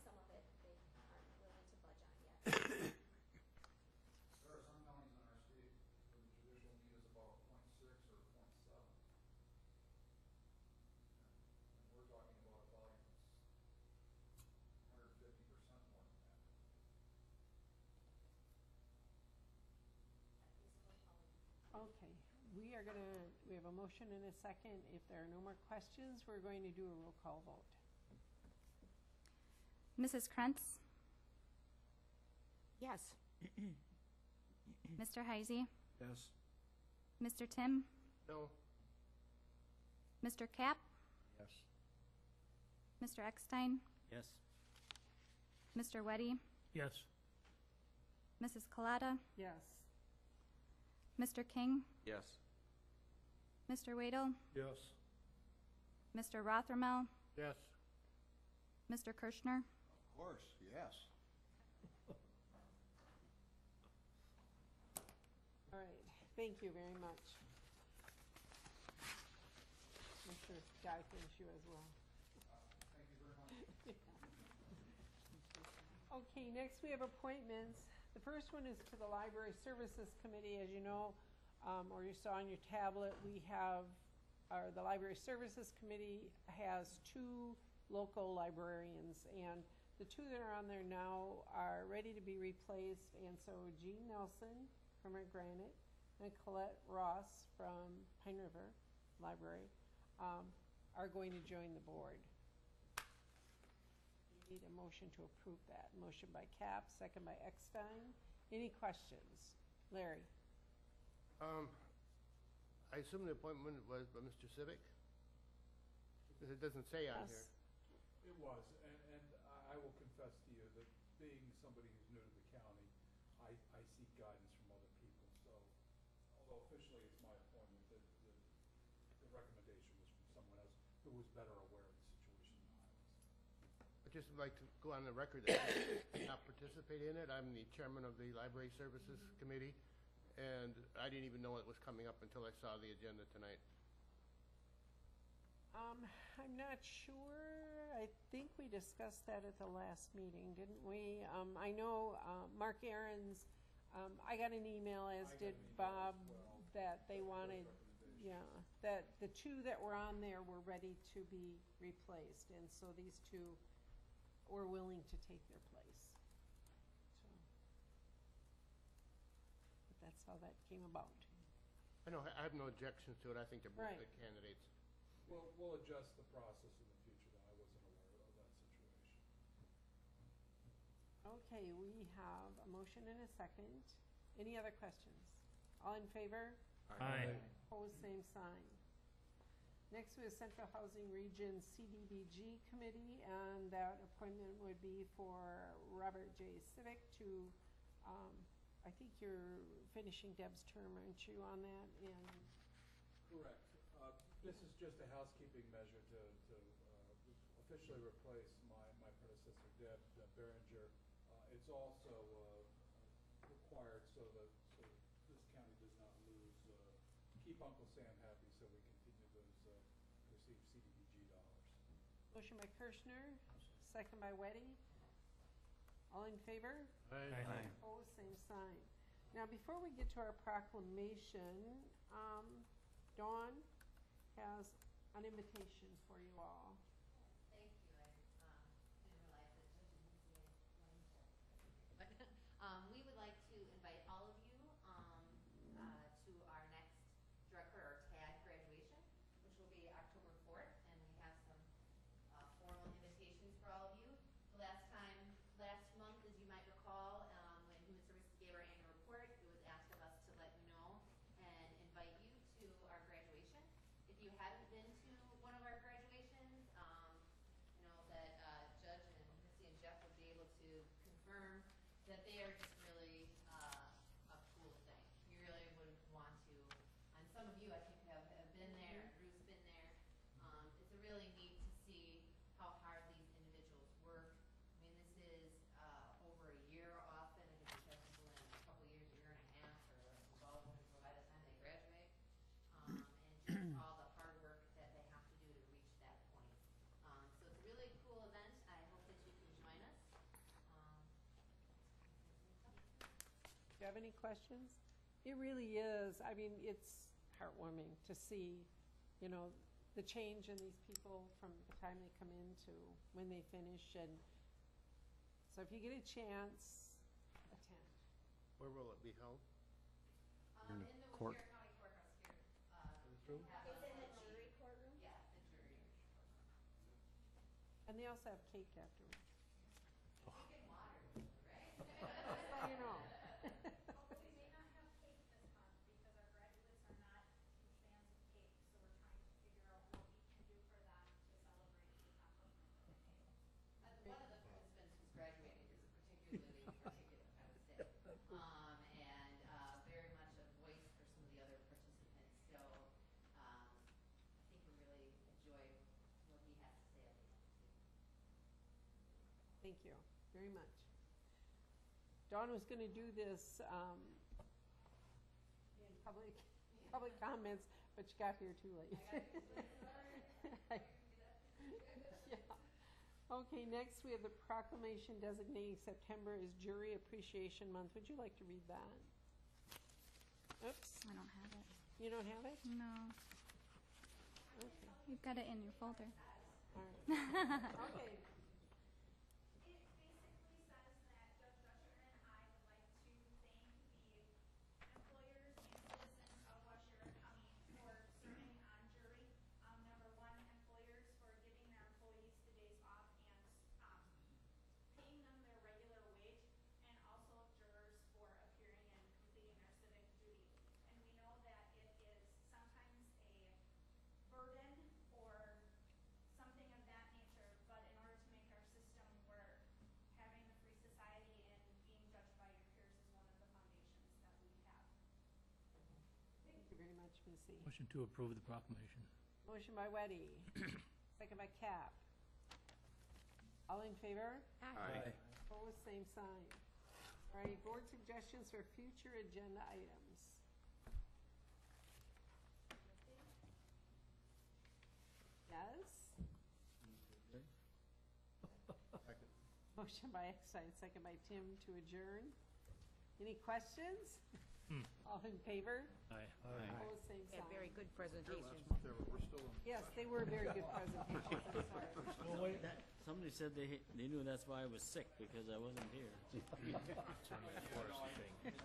some of it they aren't willing to budge on yet. There are some counties in our state where the judicial need is about 0.6 or 0.7. And we're talking about a volume that's 150% more than that. Okay, we have a motion and a second. If there are no more questions, we're going to do a roll call vote. Mrs. Krentz? Yes. Mr. Heisey? Yes. Mr. Tim? No. Mr. Kapp? Yes. Mr. Eckstein? Yes. Mr. Weddy? Yes. Mrs. Colada? Yes. Mr. King? Yes. Mr. Wadel? Yes. Mr. Rothermel? Yes. Mr. Kirschner? Of course, yes. All right, thank you very much. I'm sure Guy thanks you as well. Thank you very much. Okay, next we have appointments. The first one is to the Library Services Committee. As you know, or you saw on your tablet, we have, the Library Services Committee has 2 local librarians, and the 2 that are on there now are ready to be replaced, and so Jean Nelson from Granite and Colette Ross from Pine River Library are going to join the board. We need a motion to approve that. Motion by Cap, second by Eckstein. Any questions? Larry? I assume the appointment was by Mr. Civic? Because it doesn't say on here. It was, and I will confess to you that being somebody who's new to the county, I seek guidance from other people. So, although officially it's my appointment, the recommendation was from someone else who was better aware of the situation than I was. I'd just like to go on the record that I did not participate in it. I'm the chairman of the Library Services Committee, and I didn't even know it was coming up until I saw the agenda tonight. I'm not sure. I think we discussed that at the last meeting, didn't we? I know Mark Aaron's, I got an email, as did Bob, that they wanted, yeah, that the 2 that were on there were ready to be replaced, and so these 2 were willing to take their place. So, but that's how that came about. I know, I have no objections to it. I think they're both Right. good candidates. We'll adjust the process in the future, though. I wasn't aware of that situation. Okay, we have a motion and a second. Any other questions? All in favor? Aye. Opposed, same sign. Next, we have Central Housing Region CDBG Committee, and that appointment would be for Robert J. Civic to, I think you're finishing Deb's term, aren't you, on that? And Correct. This is just a housekeeping measure to officially replace my predecessor, Deb Berenger. It's also required so that this county does not lose, keep Uncle Sam happy so we continue to receive CDBG dollars. motion by Kirschner, second by Weddy. All in favor? Aye. Opposed, same sign. Now, before we get to our proclamation, Dawn has an invitation for you all. Thank you. I didn't realize that Judge didn't see it. But we would like to invite all of you to our next director or TAG graduation, which will be October 4th, and we have some formal invitations for all of you. The last month, as you might recall, when Human Services gave our annual report, it was asked of us to let you know and invite you to our graduation. If you haven't been to one of our graduations, I know that Judge and Missy and Jeff would be able to confirm that they are just really a cool thing. You really would want to, and some of you I think have been there, Ruth's been there. It's really neat to see how hard these individuals work. I mean, this is over a year often. I think we have people in a couple years, a year and a half, or well, by the time they graduate. And just all the hard work that they have to do to reach that point. So it's a really cool event. I hope that you can join us. Do you have any questions? It really is. I mean, it's heartwarming to see, you know, the change in these people from the time they come in to when they finish. And so if you get a chance, attend. Where will it be held? In the court. Whittier County Courthouse here. This room? It's in the jury courtroom? Yeah, the jury. And they also have cake afterwards. Chicken water, right? Just so you know. We may not have cake this month because our graduates are not huge fans of cake, so we're trying to figure out what we can do for them to celebrate the accomplishment of the cake. One of the participants who's graduating is particularly articulate, I would say. And very much a voice for some of the other participants. So I think we really enjoy what he has to say at the end too. Thank you very much. Dawn was going to do this in public comments, but she got here too late. Yeah. Okay, next we have the proclamation designating September as Jury Appreciation Month. Would you like to read that? Oops. I don't have it. You don't have it? No. Okay. You've got it in your folder. All right. Okay. It basically says that Judge Dutcher and I would like to thank the employers and citizens of West Sheridan County for serving on jury. Number one, employers for giving their employees the days off and paying them their regular wage, and also jurors for appearing and completing their civic duty. And we know that it is sometimes a burden or something of that nature, but in order to make our system work, having the Free Society and being judged by your peers is one of the foundations that we have. Thank you very much, Missy. Motion to approve the proclamation. Motion by Weddy, second by Cap. All in favor? Aye. Opposed, same sign. All right, board suggestions for future agenda items. Yes? Motion by Eckstein, second by Tim to adjourn. Any questions? All in favor? Aye. Opposed, same Yeah, sign. very good presentation. We're still in. Yes, they were very good presentations, I'm sorry. Somebody said they knew that's why I was sick, because I wasn't here.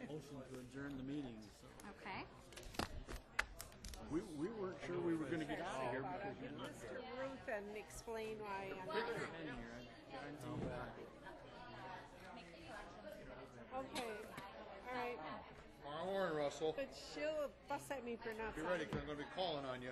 Motion to adjourn the meeting, so. Okay. We weren't sure we were gonna get out of here because you Mr. Ruth, and explain why. Okay, all right. Tomorrow morning, Russell. But she'll fuss at me for not Be ready, signing. 'cause I'm gonna be calling on you.